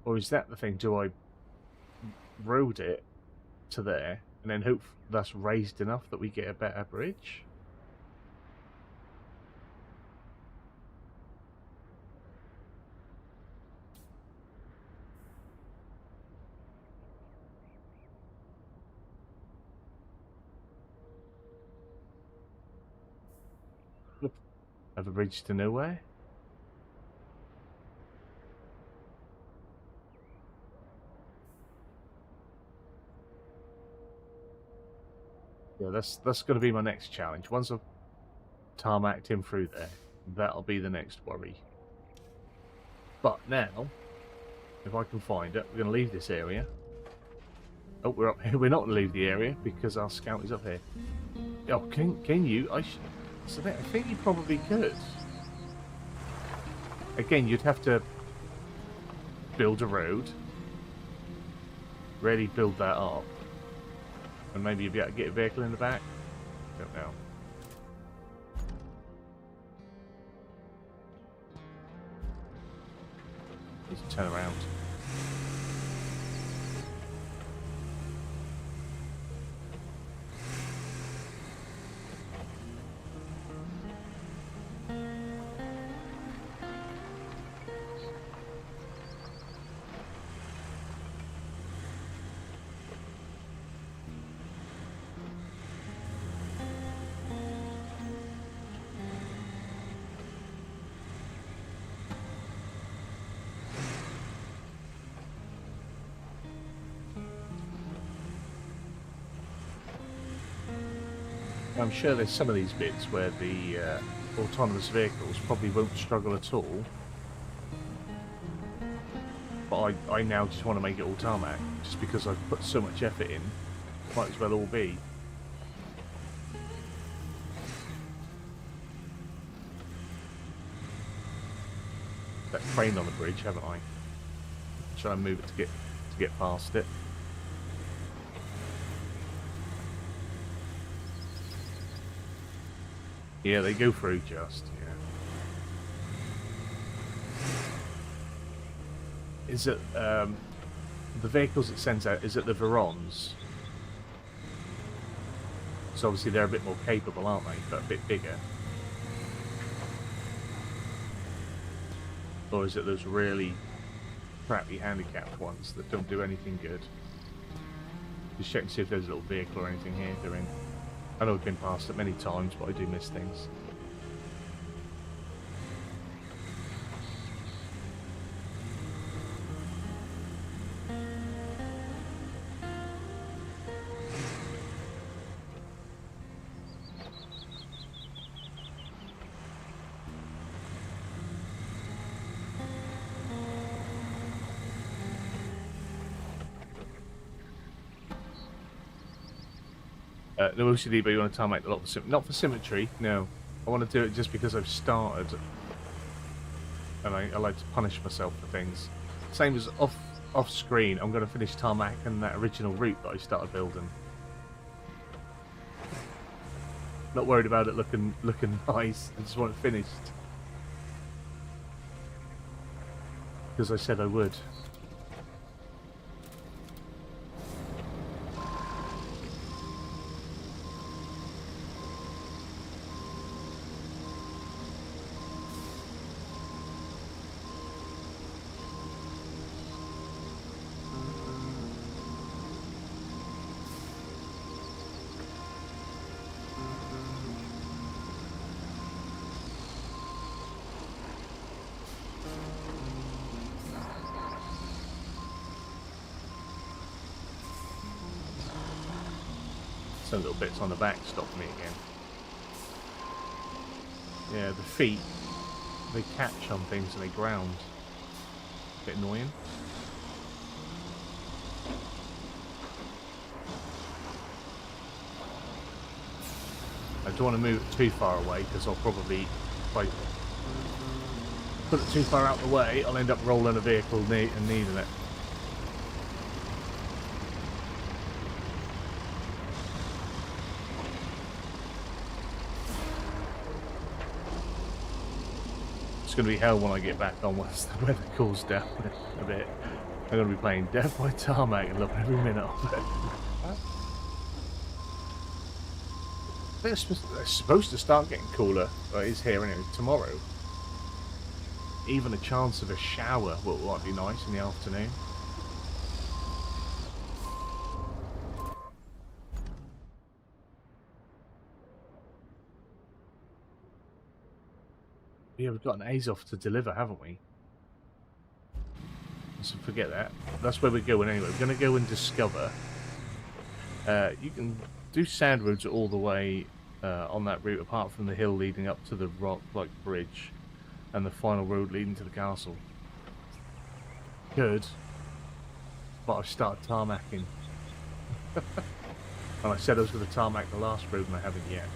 Or is that the thing? Do I road it to there and then hope that's raised enough that we get a better bridge? Have a bridge to nowhere? Yeah, that's going to be my next challenge. Once I've tarmacked him through there, that'll be the next worry. But now, if I can find it, we're going to leave this area. Oh, we're up here. We're not going to leave the area because our scout is up here. Oh, can you? So I think you probably could. Again, you'd have to build a road, really build that up, and maybe you'd be able to get a vehicle in the back. Don't know. Just turn around. I'm sure there's some of these bits where the autonomous vehicles probably won't struggle at all. But I now just want to make it all tarmac, just because I've put so much effort in. Might as well all be. that crane on the bridge, haven't I? Try and move it to get past it. Yeah, they go through just, yeah. Is it, the vehicles it sends out, is it the Verons? So obviously they're a bit more capable, aren't they? But a bit bigger. Or is it those really crappy handicapped ones that don't do anything good? Just check and see if there's a little vehicle or anything here doing. I know I've been past it many times, but I do miss things. No OCD, but you want to tarmac a lot for not for symmetry. No, I want to do it just because I've started, and I like to punish myself for things. Same as off screen. I'm going to finish tarmacking that original route that I started building. Not worried about it looking nice. I just want it finished because I said I would. Some little bits on the back stop me again. Yeah, the feet, they catch on things and they ground. A bit annoying. I don't want to move it too far away because I'll probably, if I put it too far out the way, I'll end up rolling a vehicle and needing it. It's going to be hell when I get back on once the weather cools down a bit. I'm going to be playing Death by Tarmac and loving every minute of it. I think it's supposed to start getting cooler. Well, it is here anyway, tomorrow. Even a chance of a shower might be nice in the afternoon. Yeah, we've got an Azov to deliver, haven't we? So forget that. That's where we're going anyway. We're going to go and discover. You can do sand roads all the way on that route, apart from the hill leading up to the rock-like bridge and the final road leading to the castle. Good. But I've started tarmacking. And I said I was going to tarmac the last road and I haven't yet.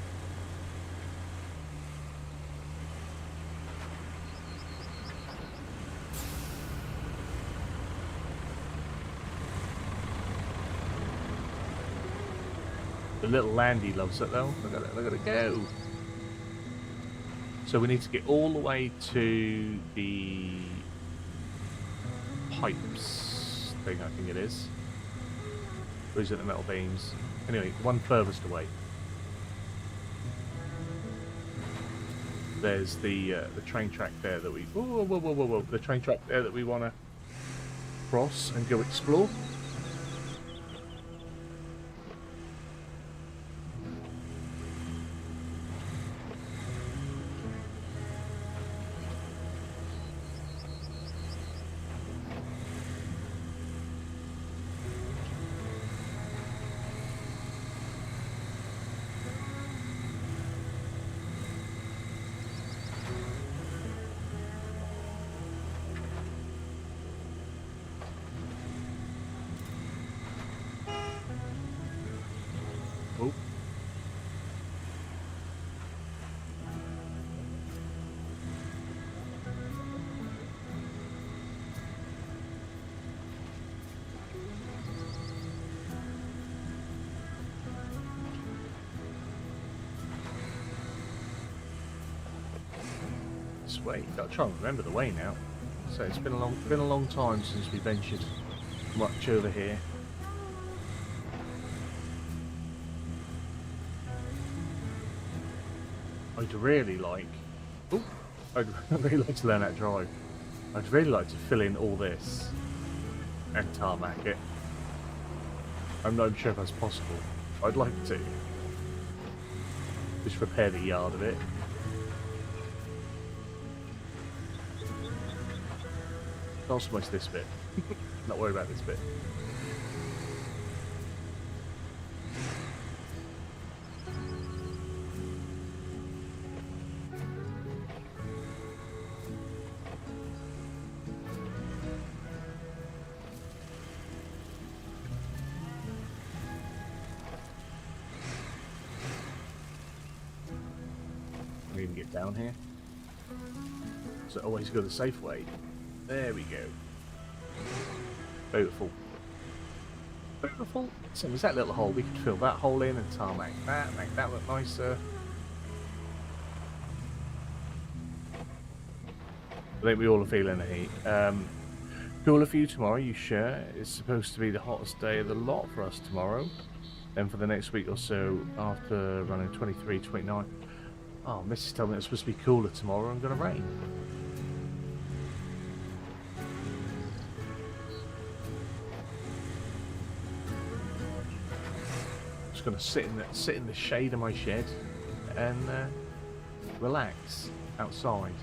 The little Landy loves it though. Look at it go. So we need to get all the way to the pipes thing, I think it is. Or is it the metal beams? Anyway, one furthest away. There's the train track there that we... Whoa. The train track there that we want to cross and go explore. this way? Got to try and remember the way now. So it's been a long time since we ventured much over here. I'd really like... Ooh, I'd really like to learn how to drive. I'd really like to fill in all this and tarmac it. I'm not sure if that's possible. I'd like to. Just repair the yard of it. Not so much this bit. Not worried about this bit. We can get down here. So always go the safe way. There we go. Beautiful. Beautiful. So there's that little hole. We could fill that hole in and tarmac that, make that look nicer. I think we all are feeling the heat. Cooler for you tomorrow, you sure? It's supposed to be the hottest day of the lot for us tomorrow. Then for the next week or so, after running 23, 29. Oh, Mrs. told me it's supposed to be cooler tomorrow and going to rain. Just going to sit in the shade of my shed and relax outside,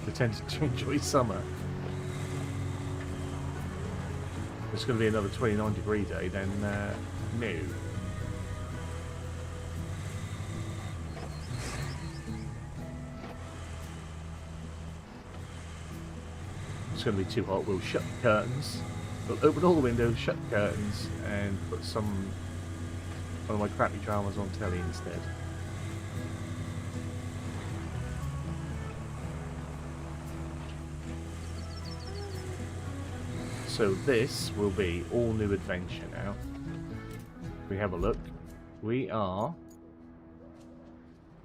pretend to enjoy summer. It's going to be another 29-degree day, then no. It's going to be too hot. We'll shut the curtains. We'll open all the windows, shut the curtains, and put one of my crappy dramas on telly instead. So this will be all new adventure now. We have a look. We are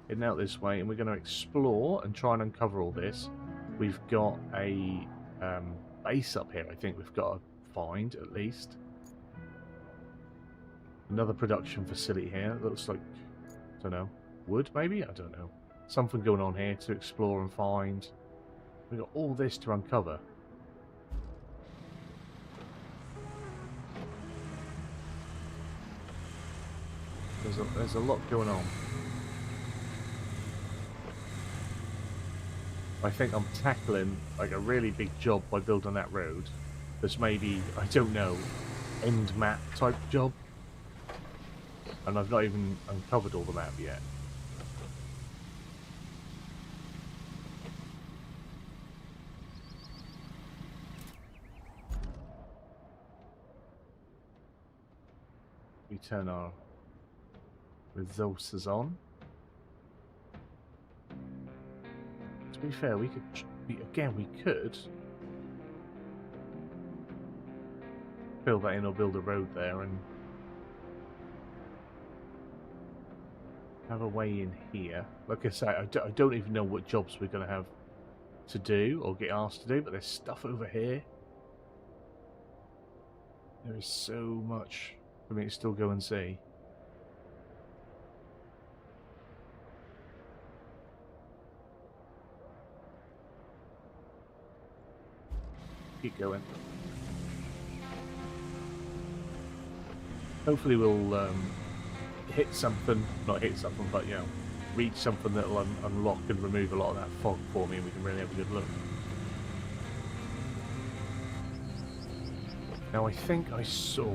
heading out this way, and we're going to explore and try and uncover all this. We've got a base up here. I think we've got to find at least another production facility here. It looks like, I don't know, wood maybe? I don't know. Something going on here to explore and find. We've got all this to uncover. There's a lot going on. I think I'm tackling like a really big job by building that road. There's maybe, I don't know, end map type job. And I've not even uncovered all the map yet. We turn our resources on. To be fair, we could, we could fill that in or build a road there and have a way in here. Like I say, I don't even know what jobs we're going to have to do or get asked to do, but there's stuff over here. There is so much for me to still go and see. Keep going. Hopefully we'll hit something, not hit something, but you know, reach something that'll unlock and remove a lot of that fog for me, and we can really have a good look. Now I think I saw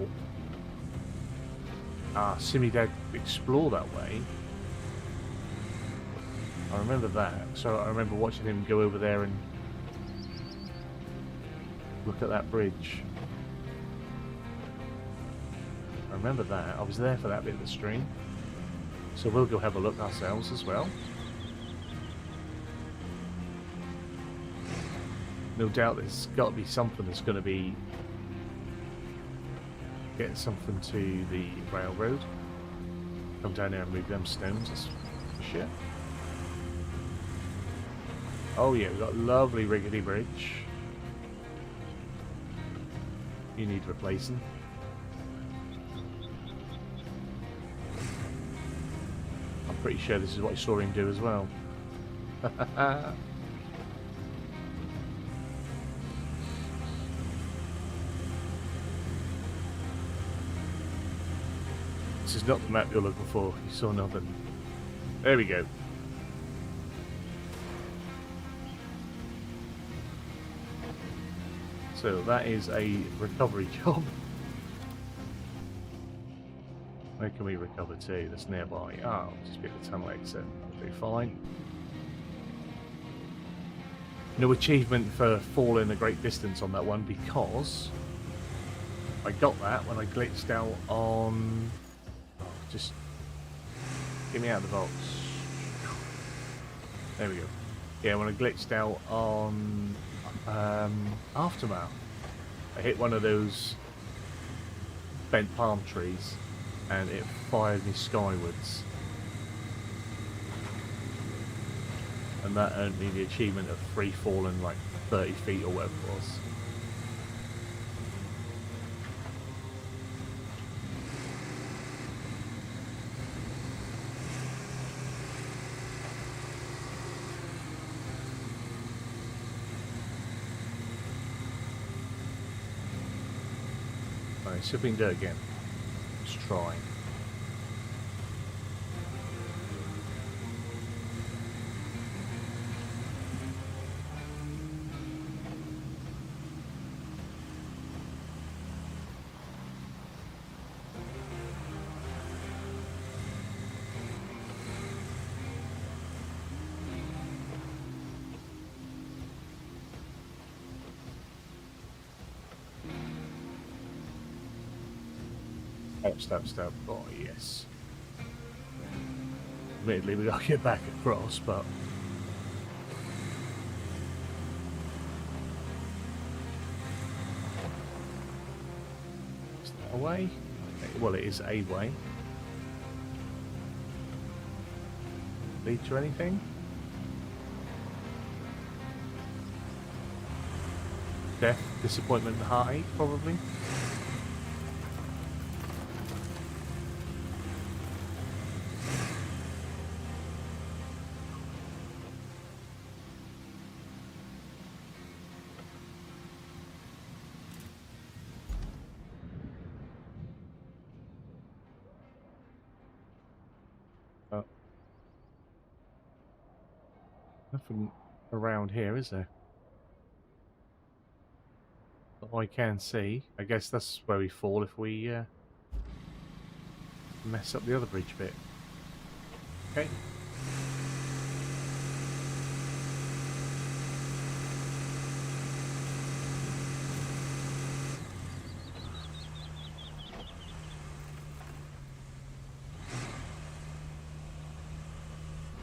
Simmy Dad explore that way. I remember that, so I remember watching him go over there and look at that bridge. I remember that. I was there for that bit of the stream. So we'll go have a look ourselves as well. No doubt there's got to be something that's going to be getting something to the railroad. Come down there and move them stones, that's for sure. Oh yeah, we've got a lovely rickety bridge. You need replacing. I'm pretty sure this is what I saw him do as well. This is not the map you're looking for. You saw nothing. There we go. So that is a recovery job. Where can we recover to? That's nearby. Ah, oh, just be at the tunnel exit. That'll be fine. No achievement for falling a great distance on that one because I got that when I glitched out on... Oh, just get me out of the box. There we go. Yeah, when I glitched out on Aftermath, I hit one of those bent palm trees and it fired me skywards. And that earned me the achievement of free falling like 30 feet or whatever it was. Alright, see if we can do it again. Let's try. Oh, stab. Oh, yes. Admittedly, we gotta get back across, but... Is that a way? Well, it is a way. Lead to anything? Death, disappointment, and heartache, probably. Nothing around here, is there? That I can see. I guess that's where we fall if we mess up the other bridge bit. Okay.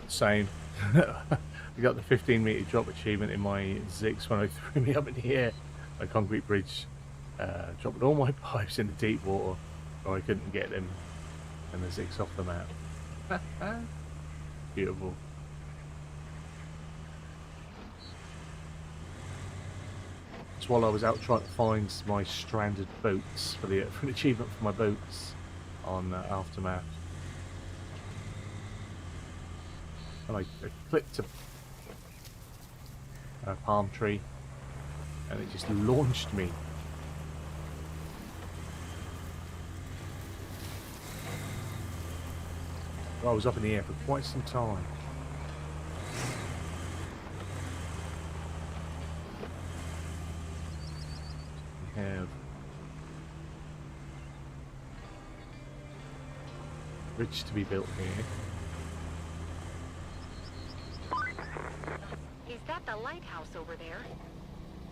Same. I got the 15-meter drop achievement in my Zix when I threw me up in the air. A concrete bridge, dropping all my pipes into deep water, or I couldn't get them, and the Zix off the map. Beautiful. Just while I was out trying to find my stranded boats for an achievement for my boats on Aftermath, and I clipped a palm tree, and it just launched me. I was up in the air for quite some time. We have bridge to be built here. Is that the lighthouse over there?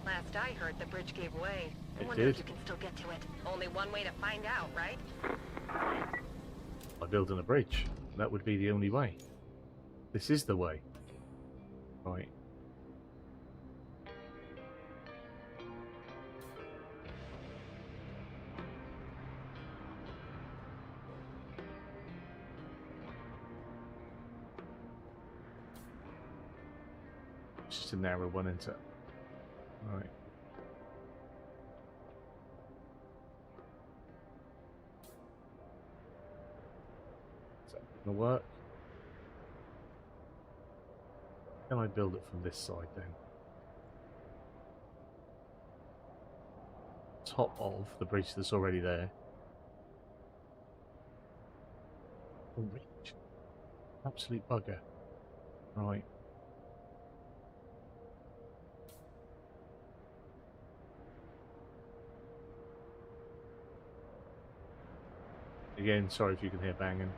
Last I heard, the bridge gave way. I It wonder did. if you can still get to it. Only one way to find out, right? By building a bridge. That would be the only way. This is the way. Right. It's just a narrow one, isn't it? Right. Is that gonna work? Can I build it from this side then? Top of the bridge that's already there. Reach. Absolute bugger. Right. Again, sorry if you can hear banging.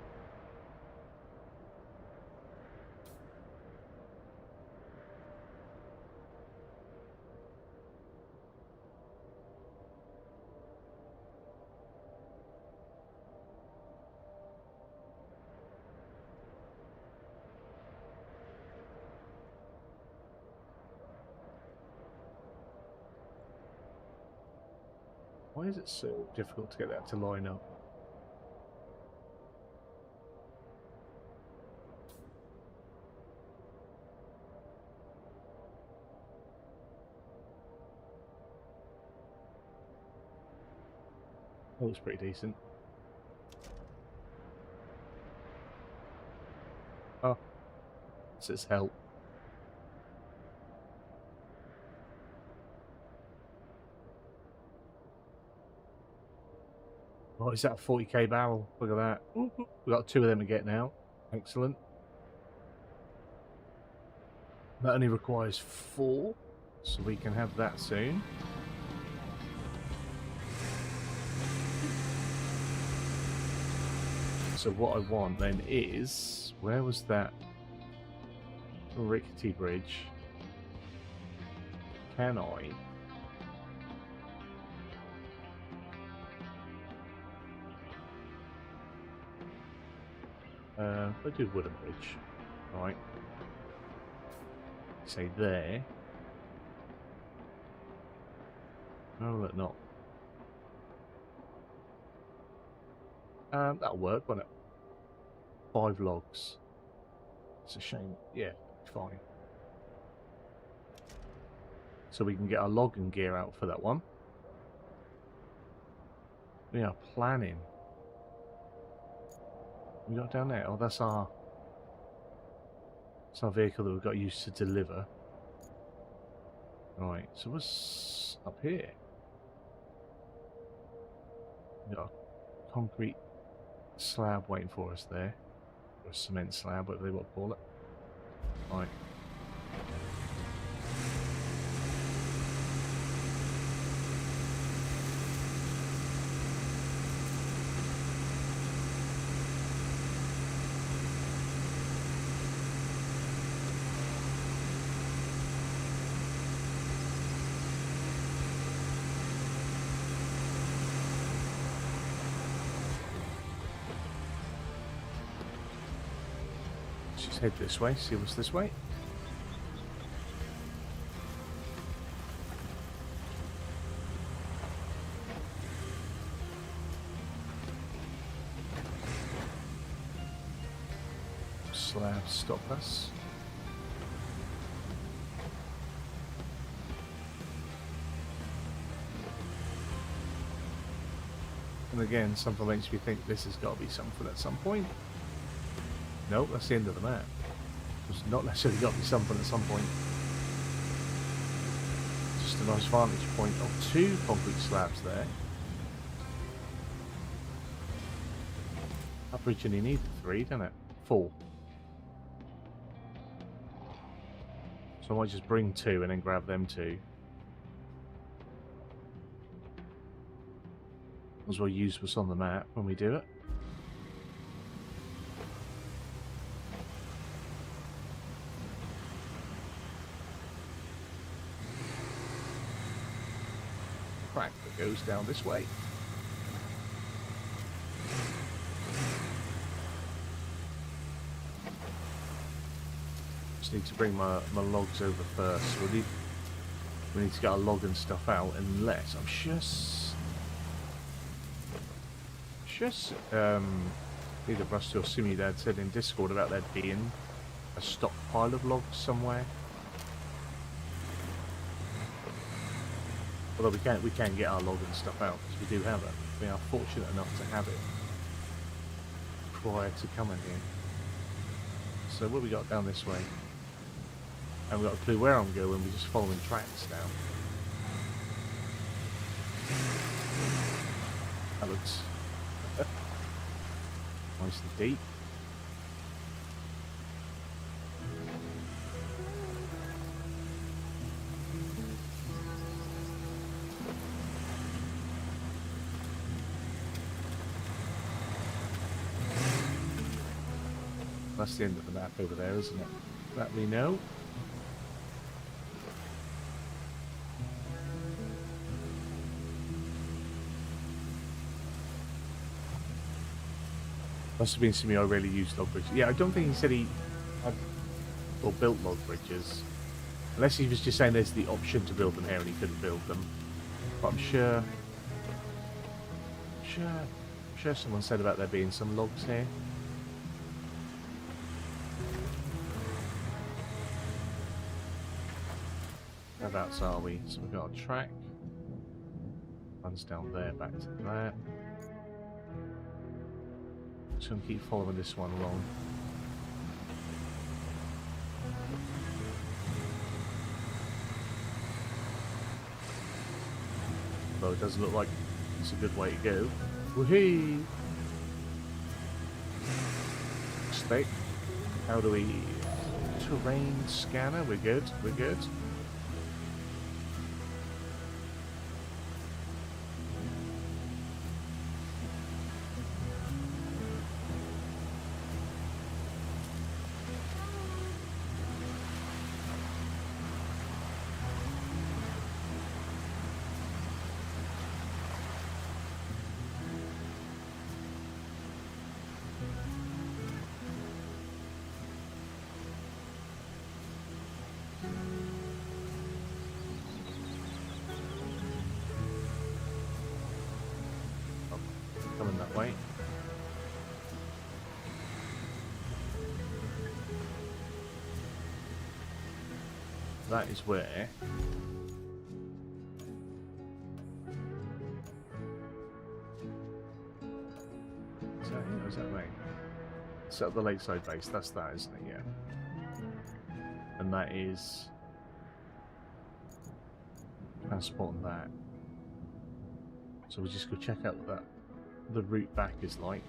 Why is it so difficult to get that to line up? That looks pretty decent. Oh, it says help. Oh, is that a 40k barrel? Look at that. We've got 2 of them to get now. Excellent. That only requires 4, so we can have that soon. So what I want then is... Where was that rickety bridge? Can I... I do wooden bridge. Right. Say there. No, look, not. That'll work, won't it? 5 logs. It's a shame. Yeah, fine. So we can get our logging gear out for that one. We are planning. We got down there. Oh, that's our vehicle that we've got used to deliver. Right. So what's up here? We got a concrete slab waiting for us there, or a cement slab, whatever they want to call it. Right. Let's head this way, see what's this way. Slabs stop us. And again, something makes me think this has got to be something at some point. Nope, that's the end of the map. It's not necessarily got to be something at some point. Just a nice vantage point of 2 concrete slabs there. That bridge only needed 3, didn't it? 4. So I might just bring 2 and then grab them 2. As well use what's on the map when we do it. Track that goes down this way. Just need to bring my logs over first. We need to get our log and stuff out, unless I'm either Rusty or Simi Dad said in Discord about there being a stockpile of logs somewhere. Although we can get our log and stuff out because we do have it. We are fortunate enough to have it prior to coming here. So what we got down this way? And we've got a clue where I'm going. We're just following tracks down. That looks nice and deep. That's the end of the map over there, isn't it? That we know. Must have been something I really used log bridges. Yeah, I don't think he said he had or built log bridges. Unless he was just saying there's the option to build them here and he couldn't build them. But I'm sure someone said about there being some logs here. Whereabouts are we? So we've got a track. Runs down there, back to there. Just gonna keep following this one along. Though it doesn't look like it's a good way to go. Woohoo! Stick. How do we... Terrain scanner, we're good, we're good. Coming that way. That is where... Is that it or is that me? It's at the lakeside base, that's that, isn't it? Yeah. And that is... transporting that. So we'll just go check out what the route back is like.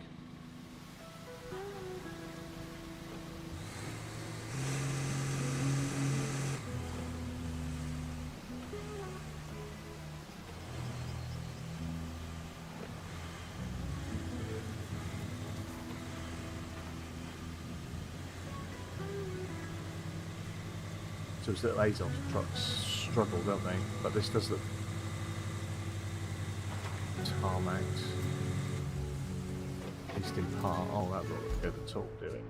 So it's little Azov trucks struggle, don't they? But this does look tarmac. At least in part. Oh, that looks good at all, do it.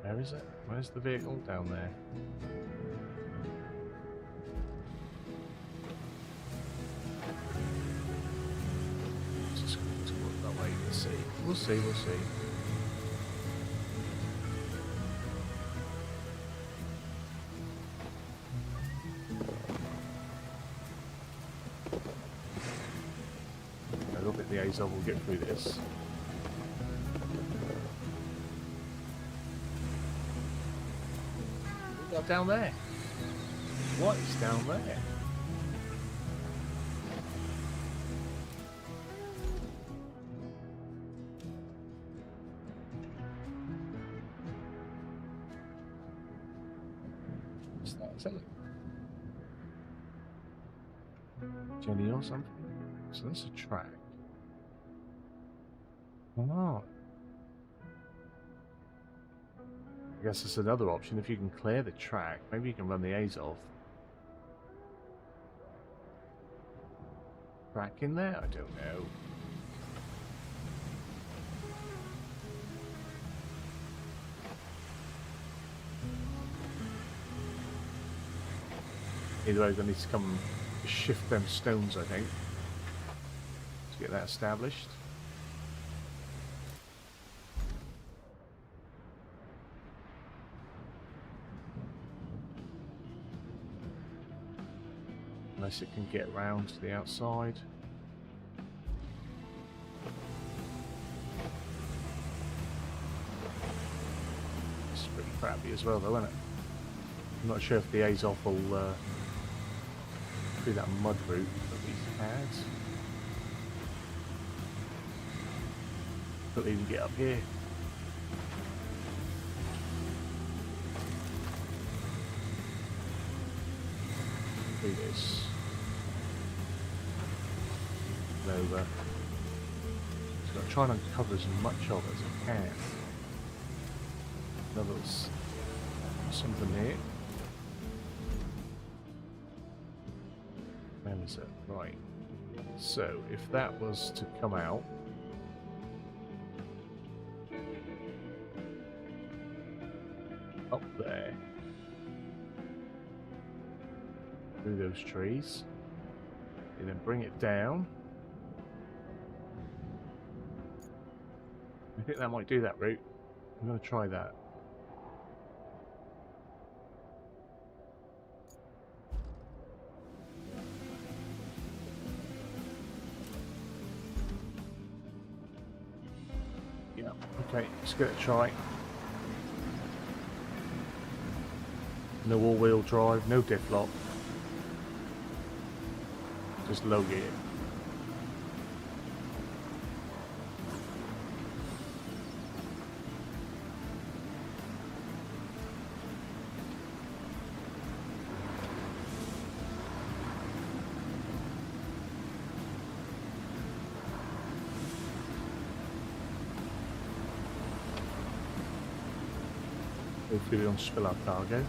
Where is it? Where's the vehicle? Down there. Just going to work that way. Let's see. We'll see, we'll see. The Azov will get through this. What we got down there? What is down there? What's that? Is that Jenny or something? So that's a track. Oh. I guess it's another option. If you can clear the track, maybe you can run the Azov. Track in there? I don't know. Either way, we're going to need to come and shift them stones, I think, to get that established. unless it can get round to the outside. It's pretty crappy as well, though, isn't it? I'm not sure if the Azov will do that mud route that we had. But even get up here. Do this. Over. Just got to try and uncover as much of it as I can. Now there's something here. Where is it? Right. So if that was to come out. Up there. Through those trees. And then bring it down. I think that might do that route. I'm going to try that. Yeah, okay, let's give it a try. No all-wheel drive, no diff lock. Just low gear. Hopefully we don't spill our cargo.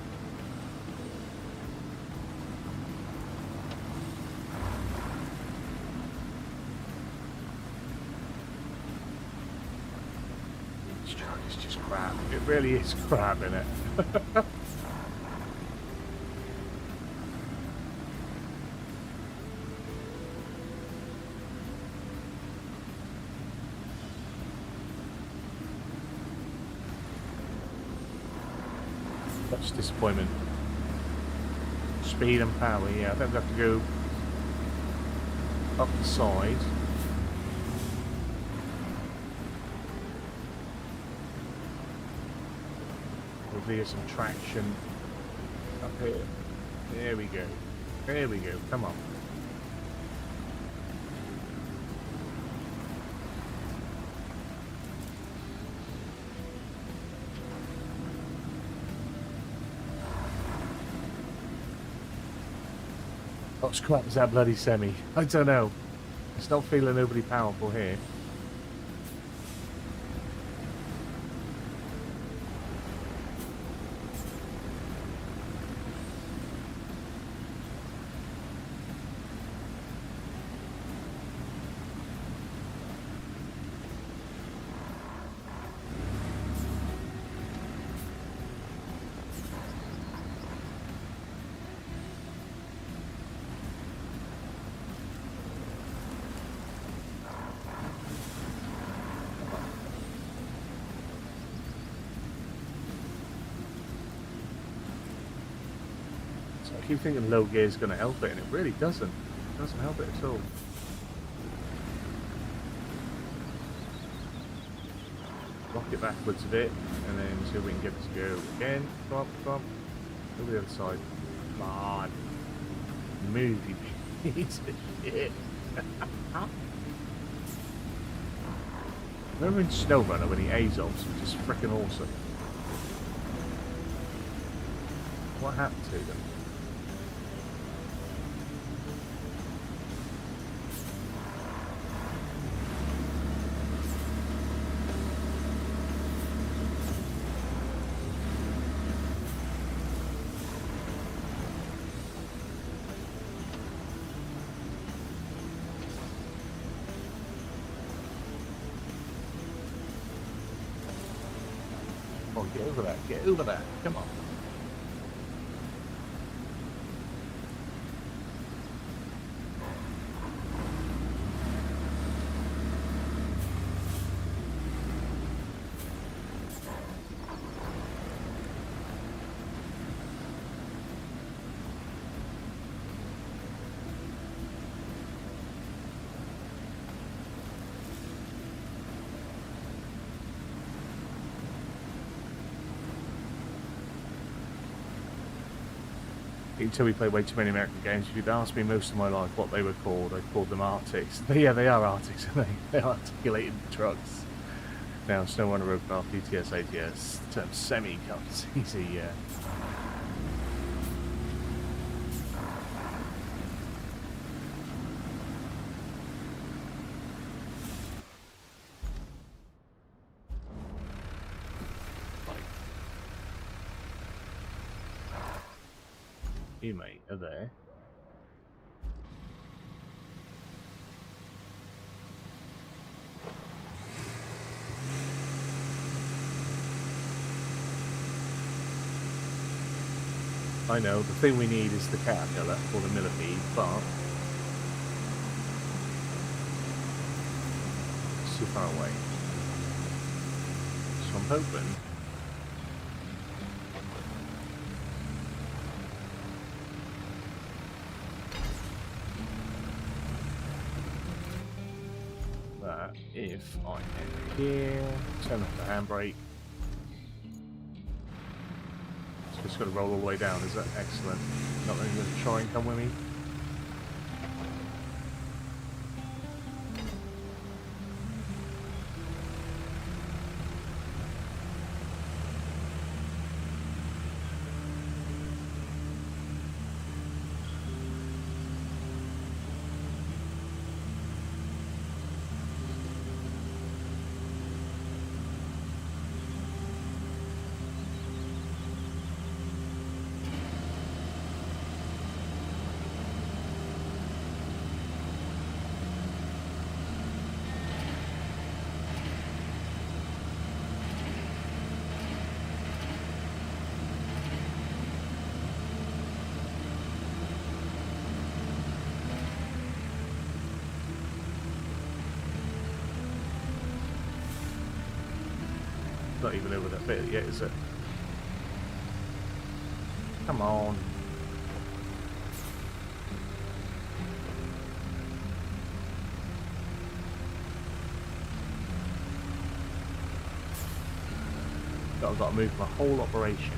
This truck is just crap. It really is crap, isn't it? That's disappointment. Speed and power, yeah. I think we have to go up the side. There'll be some traction up here. There we go. There we go. Come on. What scrap is that bloody semi? I don't know. It's not feeling overly powerful here. I keep thinking low gear is going to help it, and it really doesn't. It doesn't help it at all. Rock it backwards a bit, and then see if we can get it to go again. Come on, come on. Go to the other side. Come on. Move, you piece of shit. Remember in SnowRunner when he Azovs, which is freaking awesome. What happened to them? Oh, get over that, get over that, come on. until we play way too many American games, if you'd asked me most of my life what they were called, I called them Arctics. Yeah, they are Arctics, aren't they? They're articulated trucks. Now, SnowRunner, RoadCraft, DTS, ATS, the term semi comes easy, yeah. You, mate, are there. I know, the thing we need is the caterpillar, or the millipede, but it's too far away. So I'm hoping that if I enter here, turn off the handbrake, so it's got to roll all the way down. Is that excellent? Not really going to try and come with me. Not even over that bit yet, is it? Come on. I've got to move my whole operation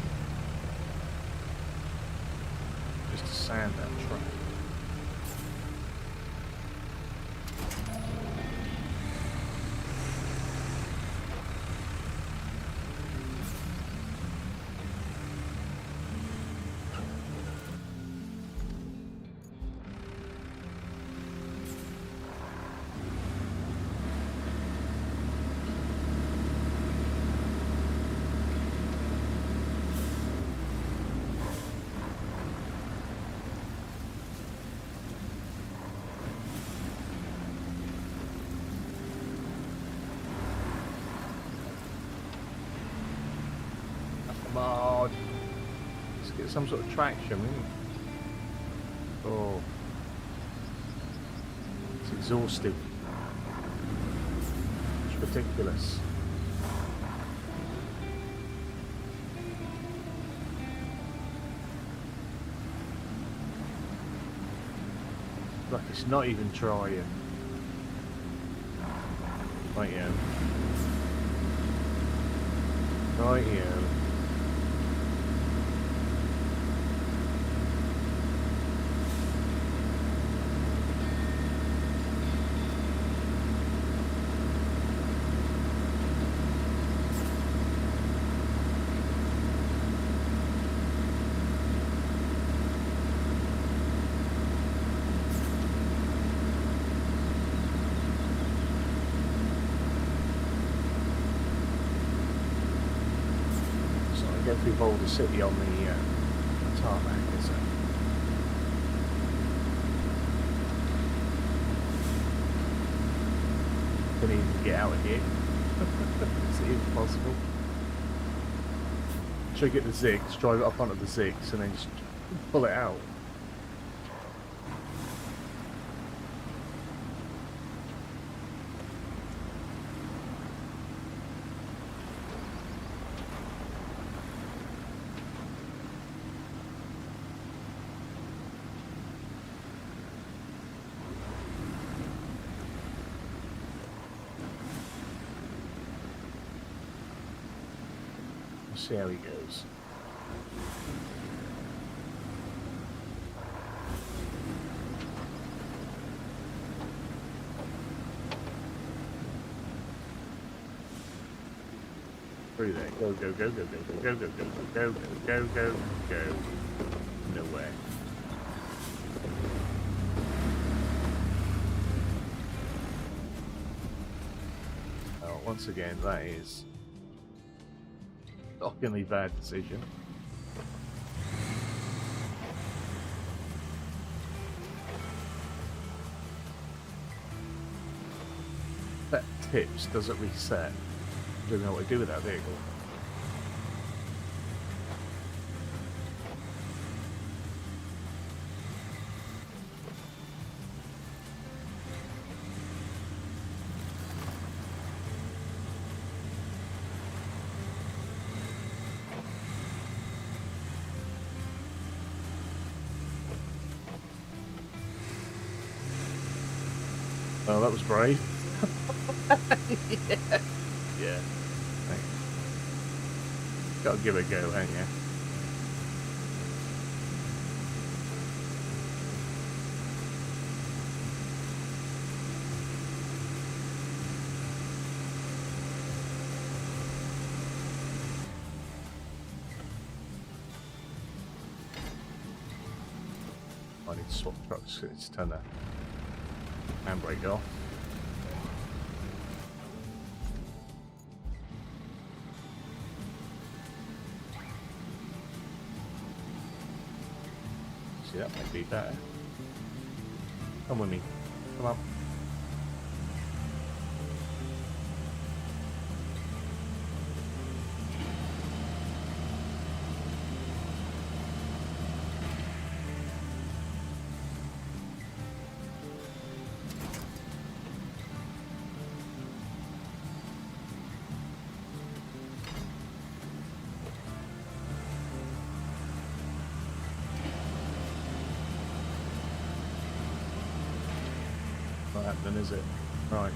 just to sand that track. Come on. Let's get some sort of traction, really. Oh. It's exhausting. It's ridiculous. Like it's not even trying. Right here. Right here. Go through Boulder City on the tarmac, is it? Couldn't even get out of here. Is it even possible? Should I get the zigs, drive it up onto the zigs, and then just pull it out? See how he goes. Through there. Go, go, go, go, go, go, go, go, go, go, go, go, go. Nowhere. Oh, once again, that is a shockingly bad decision. That tips doesn't reset. I don't know what to do with that vehicle. Oh, that was brave. Yeah. Yeah. Right. Gotta give it a go, ain't ya? I need to swap trucks. Let's turn the handbrake off. See, that might be better. Come with me. Come on. Not happening, is it? Right.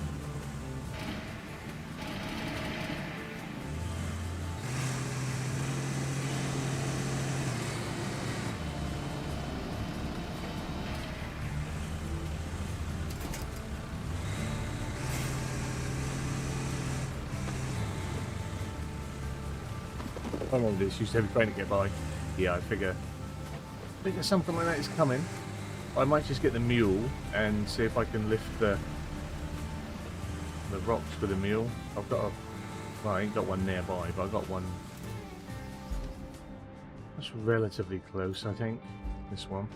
I remember this. Used to have a train to get by. Yeah, I figure something like that is coming. I might just get the mule and see if I can lift the rocks with the mule. I've got a... Well, I ain't got one nearby, but I've got one that's relatively close, I think. This one.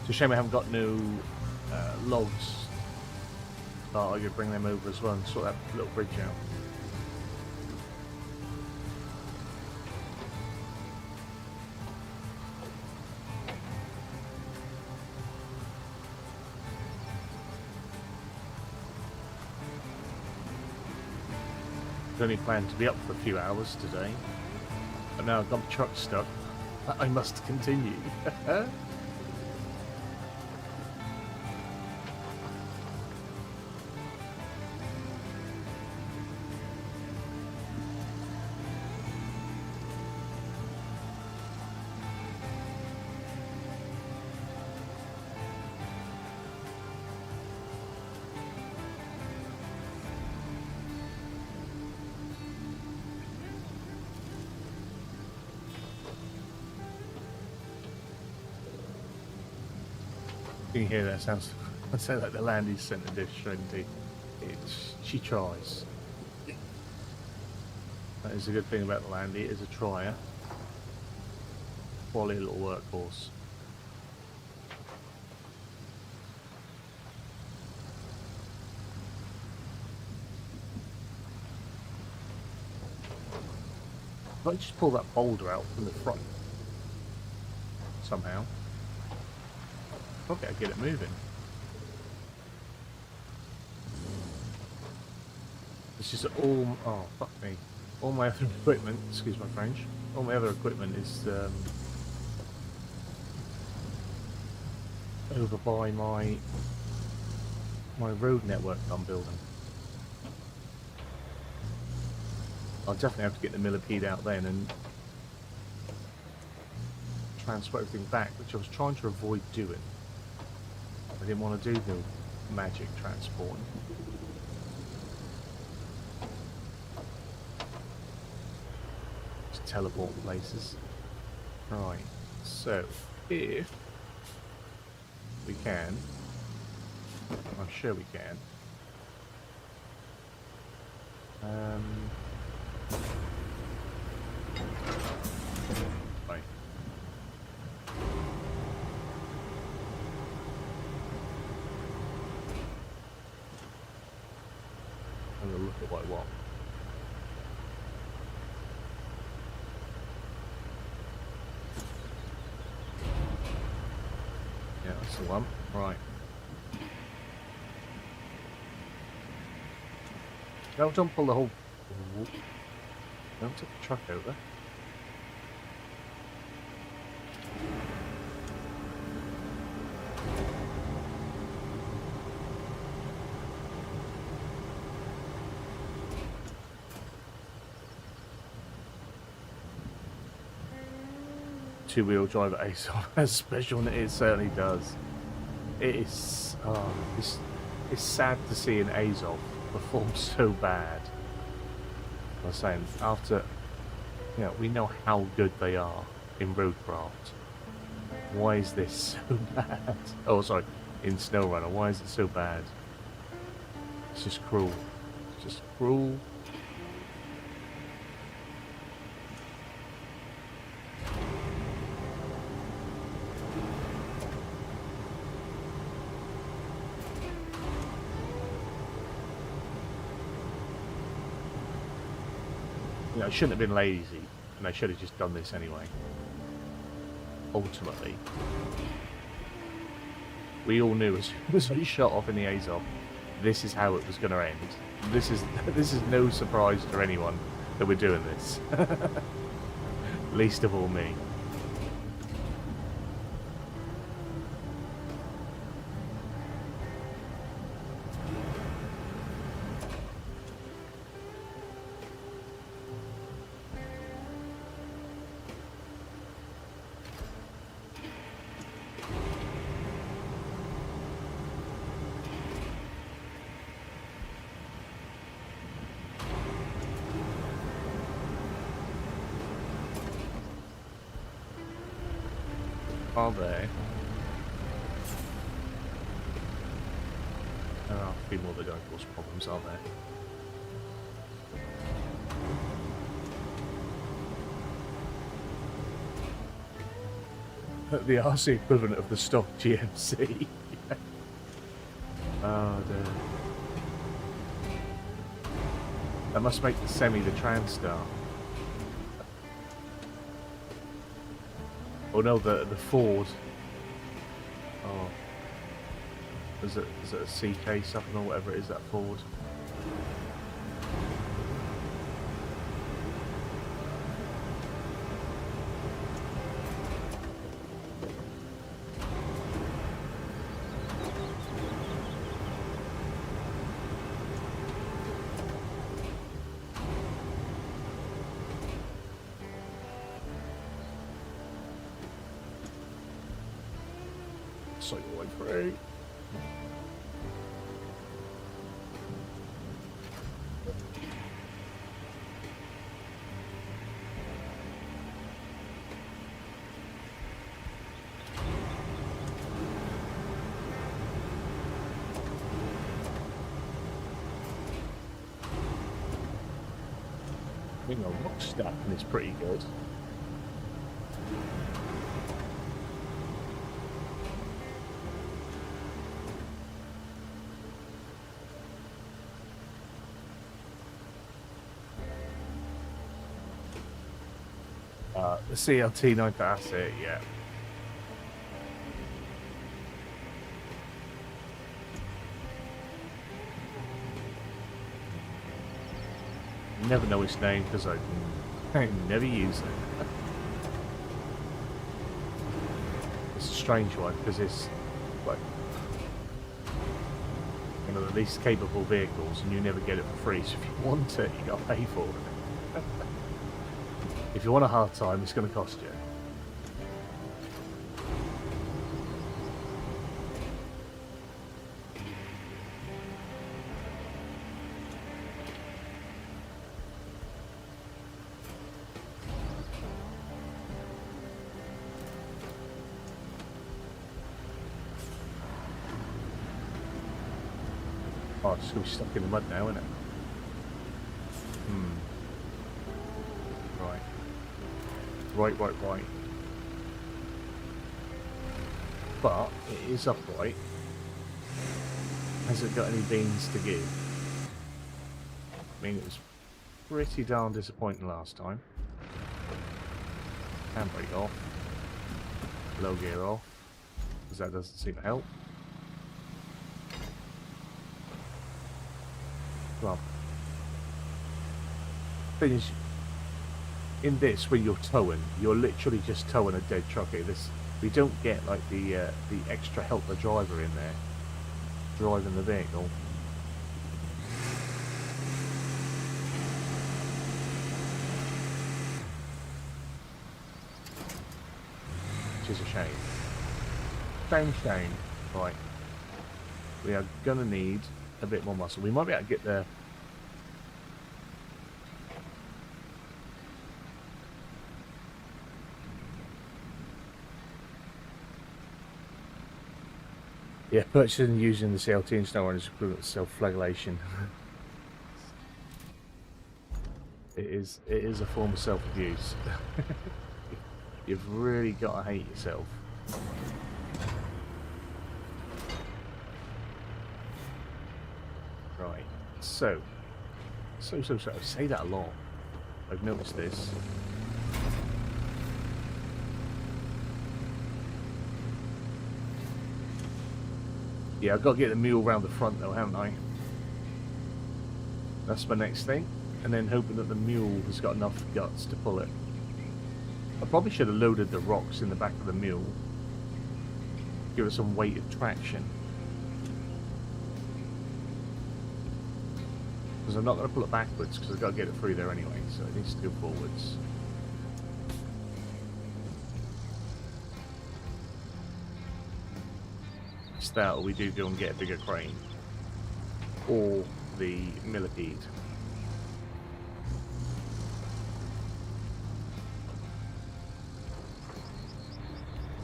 It's a shame I haven't got no logs. Oh, I could bring them over as well and sort that little bridge out. I only planned to be up for a few hours today, but now I've got the truck stuck. I must continue. You can hear that sounds. I say like the Landy's sent a dish, shouldn't he? She tries. That is a good thing about the Landy. It is a trier. Quality little workhorse. If I just pull that boulder out from the front somehow. Okay, I'll get it moving. It's just all... Oh, fuck me. All my other equipment, excuse my French, all my other equipment is over by my road network I'm building. I'll definitely have to get the millipede out then and transport everything back, which I was trying to avoid doing. I didn't want to do the magic transport. Just teleport places. Right, so if we can, I'm sure we can. Right. I'm gonna look at what I want. Yeah, that's the one. Right. Don't pull the whole. Don't take the truck over. Two-wheel drive ace as special, and it certainly does. It is. Oh, it's sad to see an Azov perform so bad. I was saying, after, you know, we know how good they are in RoadCraft. Why is this so bad? Oh, sorry, in SnowRunner, why is it so bad? It's just cruel. It's just cruel. You know, I shouldn't have been lazy, and I should have just done this anyway. Ultimately, we all knew as soon as I shot off in the Azov, this is how it was going to end. This is no surprise to anyone that we're doing this. Least of all me. Are they? There are a few more that don't cause problems, aren't there? The RC equivalent of the stock GMC. Oh dear. That must make the Semi the Transtar. Oh no, the Ford. Oh. Is it a CK something or whatever it is, that Ford? Cycle way through. I think a rock stack and it's pretty good. The CLT 9, that's it, yeah. Never know its name because I never use it. It's a strange one because it's like one of the least capable vehicles and you never get it for free, so if you want it, you gotta pay for it. If you want a hard time, it's going to cost you. Oh, it's going to be stuck in the mud now, isn't it? Right. Right. But it is upright. Has it got any beans to give? I mean, it was pretty darn disappointing last time. Handbrake off. Low gear off. Because that doesn't seem to help. Well, thing is, in this, when you're towing, you're literally just towing a dead truck. We don't get like the extra helper driver in there driving the vehicle. Which is a shame. Shame. Right. We are gonna need a bit more muscle. We might be able to get there. Yeah, purchasing and using the CLT in snow is equivalent to self-flagellation. It is a form of self-abuse. You've really got to hate yourself. Right, so I say that a lot. I've noticed this. Yeah, I've got to get the mule round the front though, haven't I? That's my next thing. And then hoping that the mule has got enough guts to pull it. I probably should have loaded the rocks in the back of the mule. Give it some weight of traction. Because I'm not going to pull it backwards because I've got to get it through there anyway, so it needs to go forwards. It's that, or we do go and get a bigger crane. Or the millipede.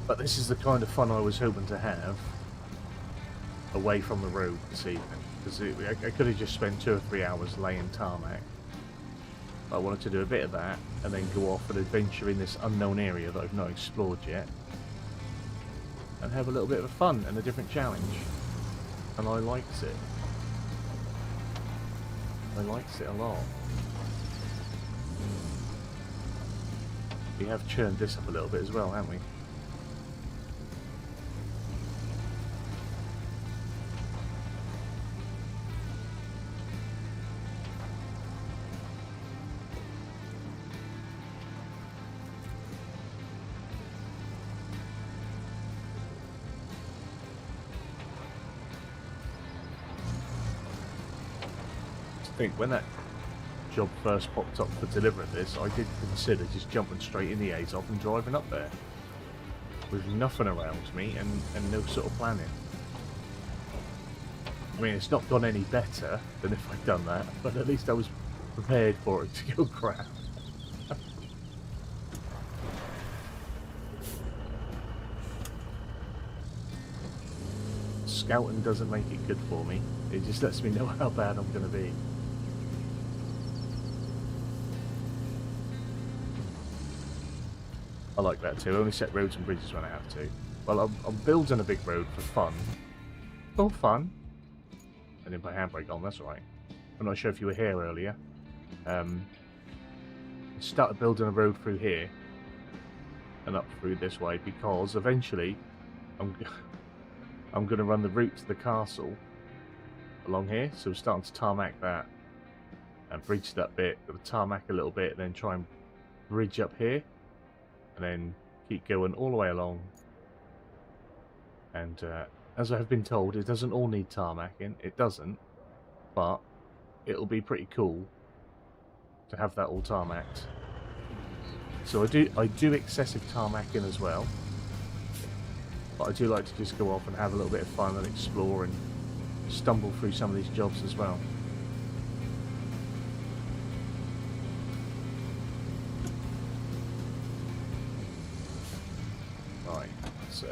But this is the kind of fun I was hoping to have away from the road this evening. Because I could have just spent 2 or 3 hours laying tarmac. But I wanted to do a bit of that and then go off and adventure in this unknown area that I've not explored yet. And have a little bit of fun and a different challenge. And I liked it. I liked it a lot. We have churned this up a little bit as well, haven't we? I think when that job first popped up for delivering this, I did consider just jumping straight in the Azov and driving up there with nothing around me and no sort of planning. I mean, it's not gone any better than if I'd done that, but at least I was prepared for it to go crap. Scouting doesn't make it good for me. It just lets me know how bad I'm going to be. I like that too. I only set roads and bridges when I have to. Well, I'm building a big road for fun. For fun. I didn't put handbrake on, that's alright. I'm not sure if you were here earlier. I started building a road through here. And up through this way because eventually I'm going to run the route to the castle along here. So we're starting to tarmac that. And bridge that bit. Got to tarmac a little bit and then try and bridge up here. And then keep going all the way along. And as I have been told, it doesn't all need tarmacking. It doesn't. But it'll be pretty cool to have that all tarmacked. So I do excessive tarmacking as well. But I do like to just go off and have a little bit of fun and explore and stumble through some of these jobs as well. Right, so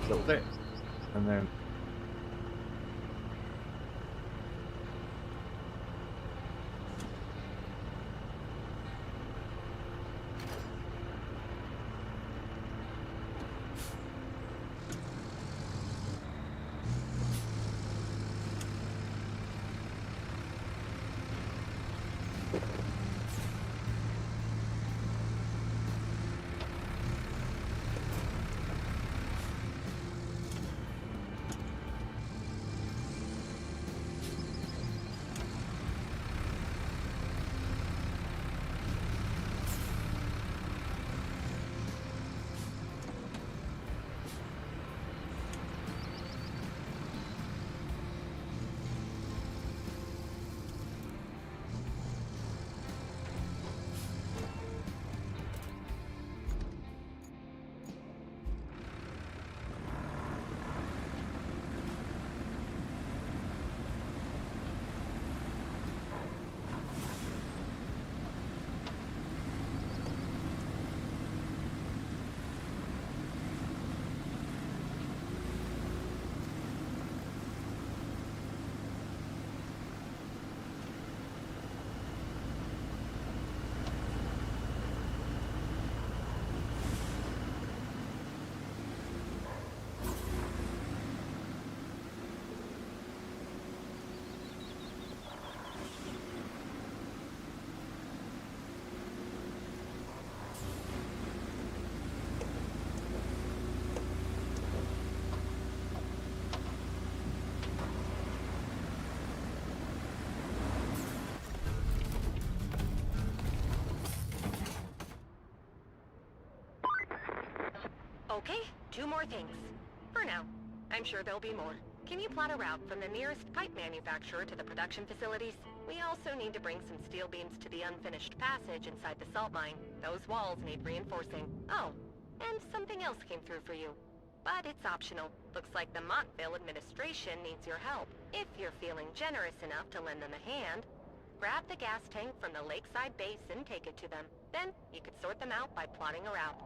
That was it. And then Okay, 2 more things. For now. I'm sure there'll be more. Can you plot a route from the nearest pipe manufacturer to the production facilities? We also need to bring some steel beams to the unfinished passage inside the salt mine. Those walls need reinforcing. Oh, and something else came through for you. But it's optional. Looks like the Montville administration needs your help. If you're feeling generous enough to lend them a hand, grab the gas tank from the lakeside base and take it to them. Then you could sort them out by plotting a route.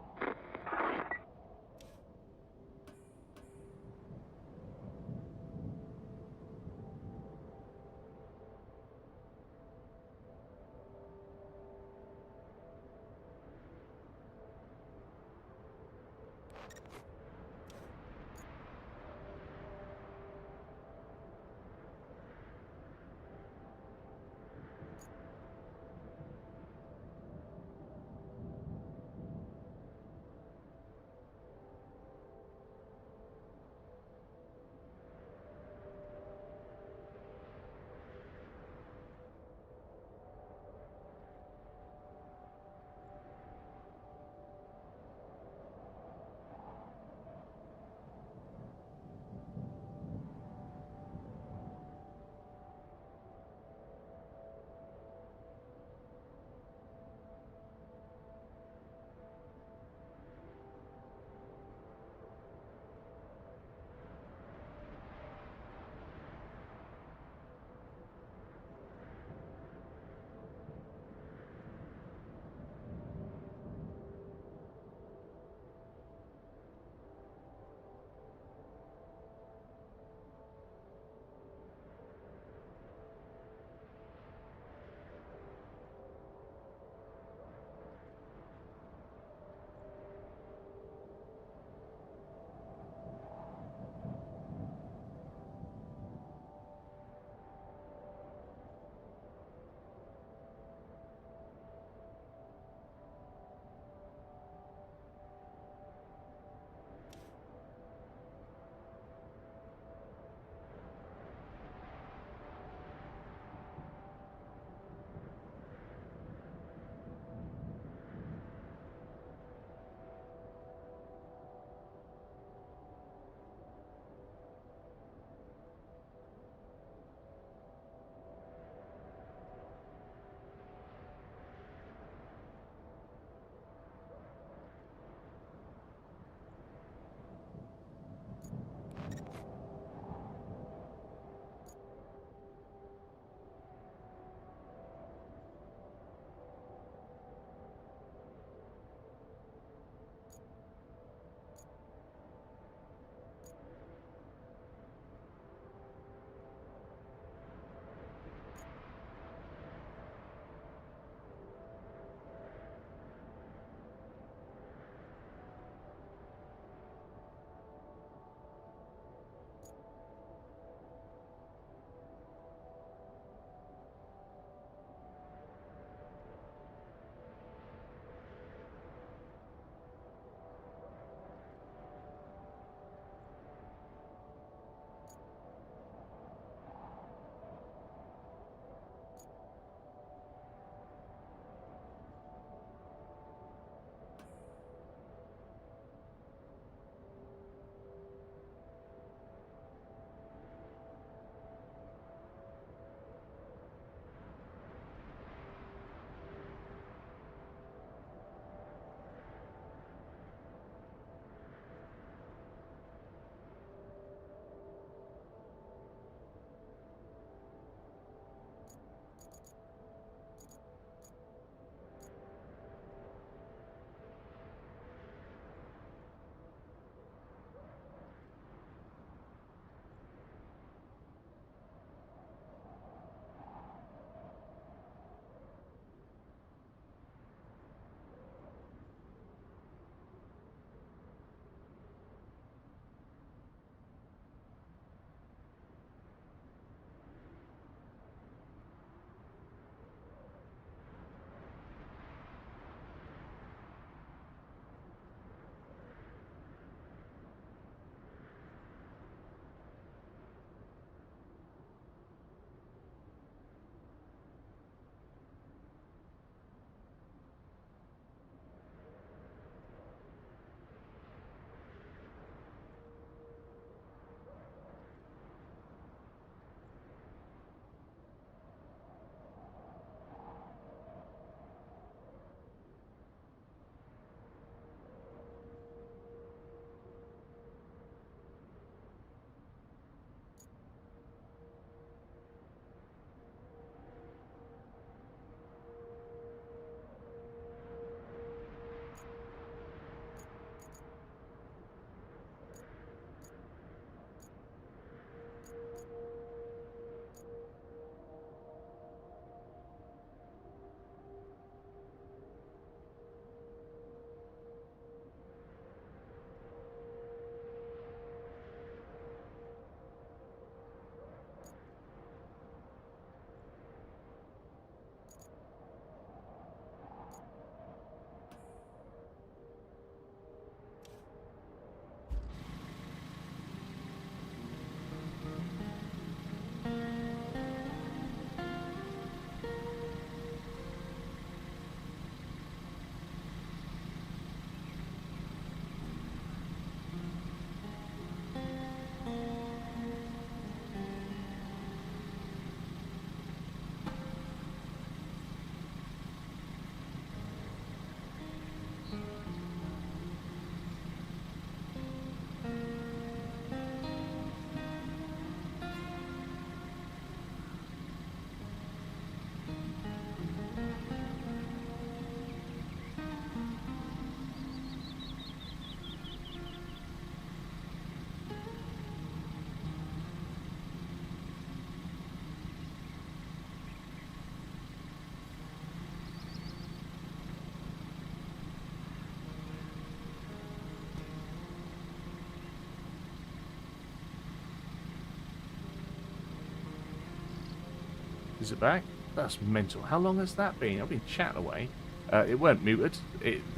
Is it back? That's mental. How long has that been? I've been chatting away. It weren't muted.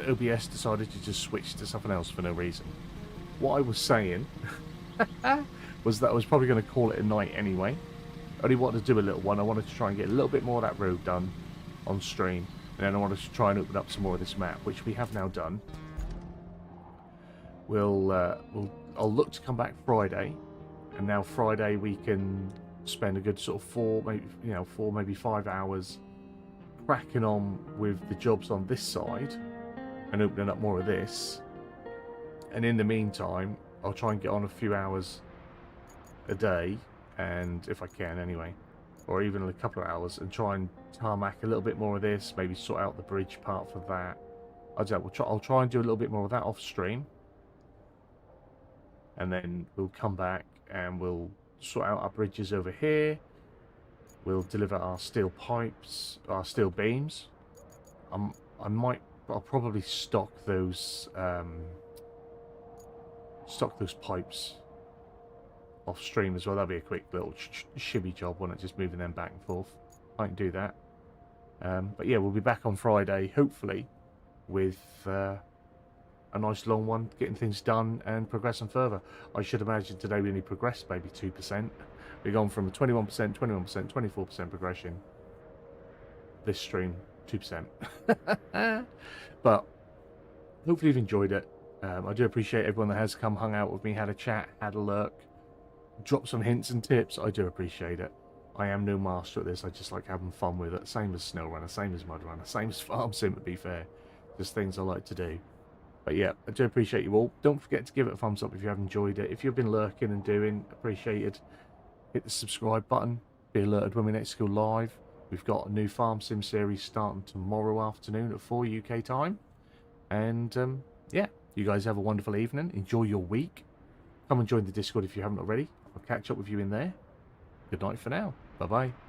OBS decided to just switch to something else for no reason. What I was saying was that I was probably going to call it a night anyway. I only wanted to do a little one. I wanted to try and get a little bit more of that road done on stream. And then I wanted to try and open up some more of this map, which we have now done. I'll look to come back Friday. And now Friday we can spend a good sort of 4, maybe 5 hours cracking on with the jobs on this side and opening up more of this. And in the meantime, I'll try and get on a few hours a day, and if I can anyway, or even a couple of hours, and try and tarmac a little bit more of this, maybe sort out the bridge part for that. I'll try and do a little bit more of that off stream, and then we'll come back and we'll sort out our bridges over here. We'll deliver our steel pipes, our steel beams. I'll probably stock those pipes off stream as well. That'll be a quick little shibby job, won't it? Just moving them back and forth. I can do that. But yeah, we'll be back on Friday, hopefully, with a nice long one, getting things done and progressing further. I should imagine today we only progressed maybe 2%. We've gone from 21%, 21%, 24% progression. This stream, 2%. But hopefully you've enjoyed it. I do appreciate everyone that has come, hung out with me, had a chat, had a lurk, dropped some hints and tips. I do appreciate it. I am no master at this. I just like having fun with it. Same as SnowRunner, same as MudRunner, same as Farm Sim, to be fair. Just things I like to do. But yeah, I do appreciate you all. Don't forget to give it a thumbs up if you have enjoyed it. If you've been lurking and doing, appreciated. Hit the subscribe button. Be alerted when we next go live. We've got a new Farm Sim series starting tomorrow afternoon at 4 UK time. And yeah, you guys have a wonderful evening. Enjoy your week. Come and join the Discord if you haven't already. I'll catch up with you in there. Good night for now. Bye-bye.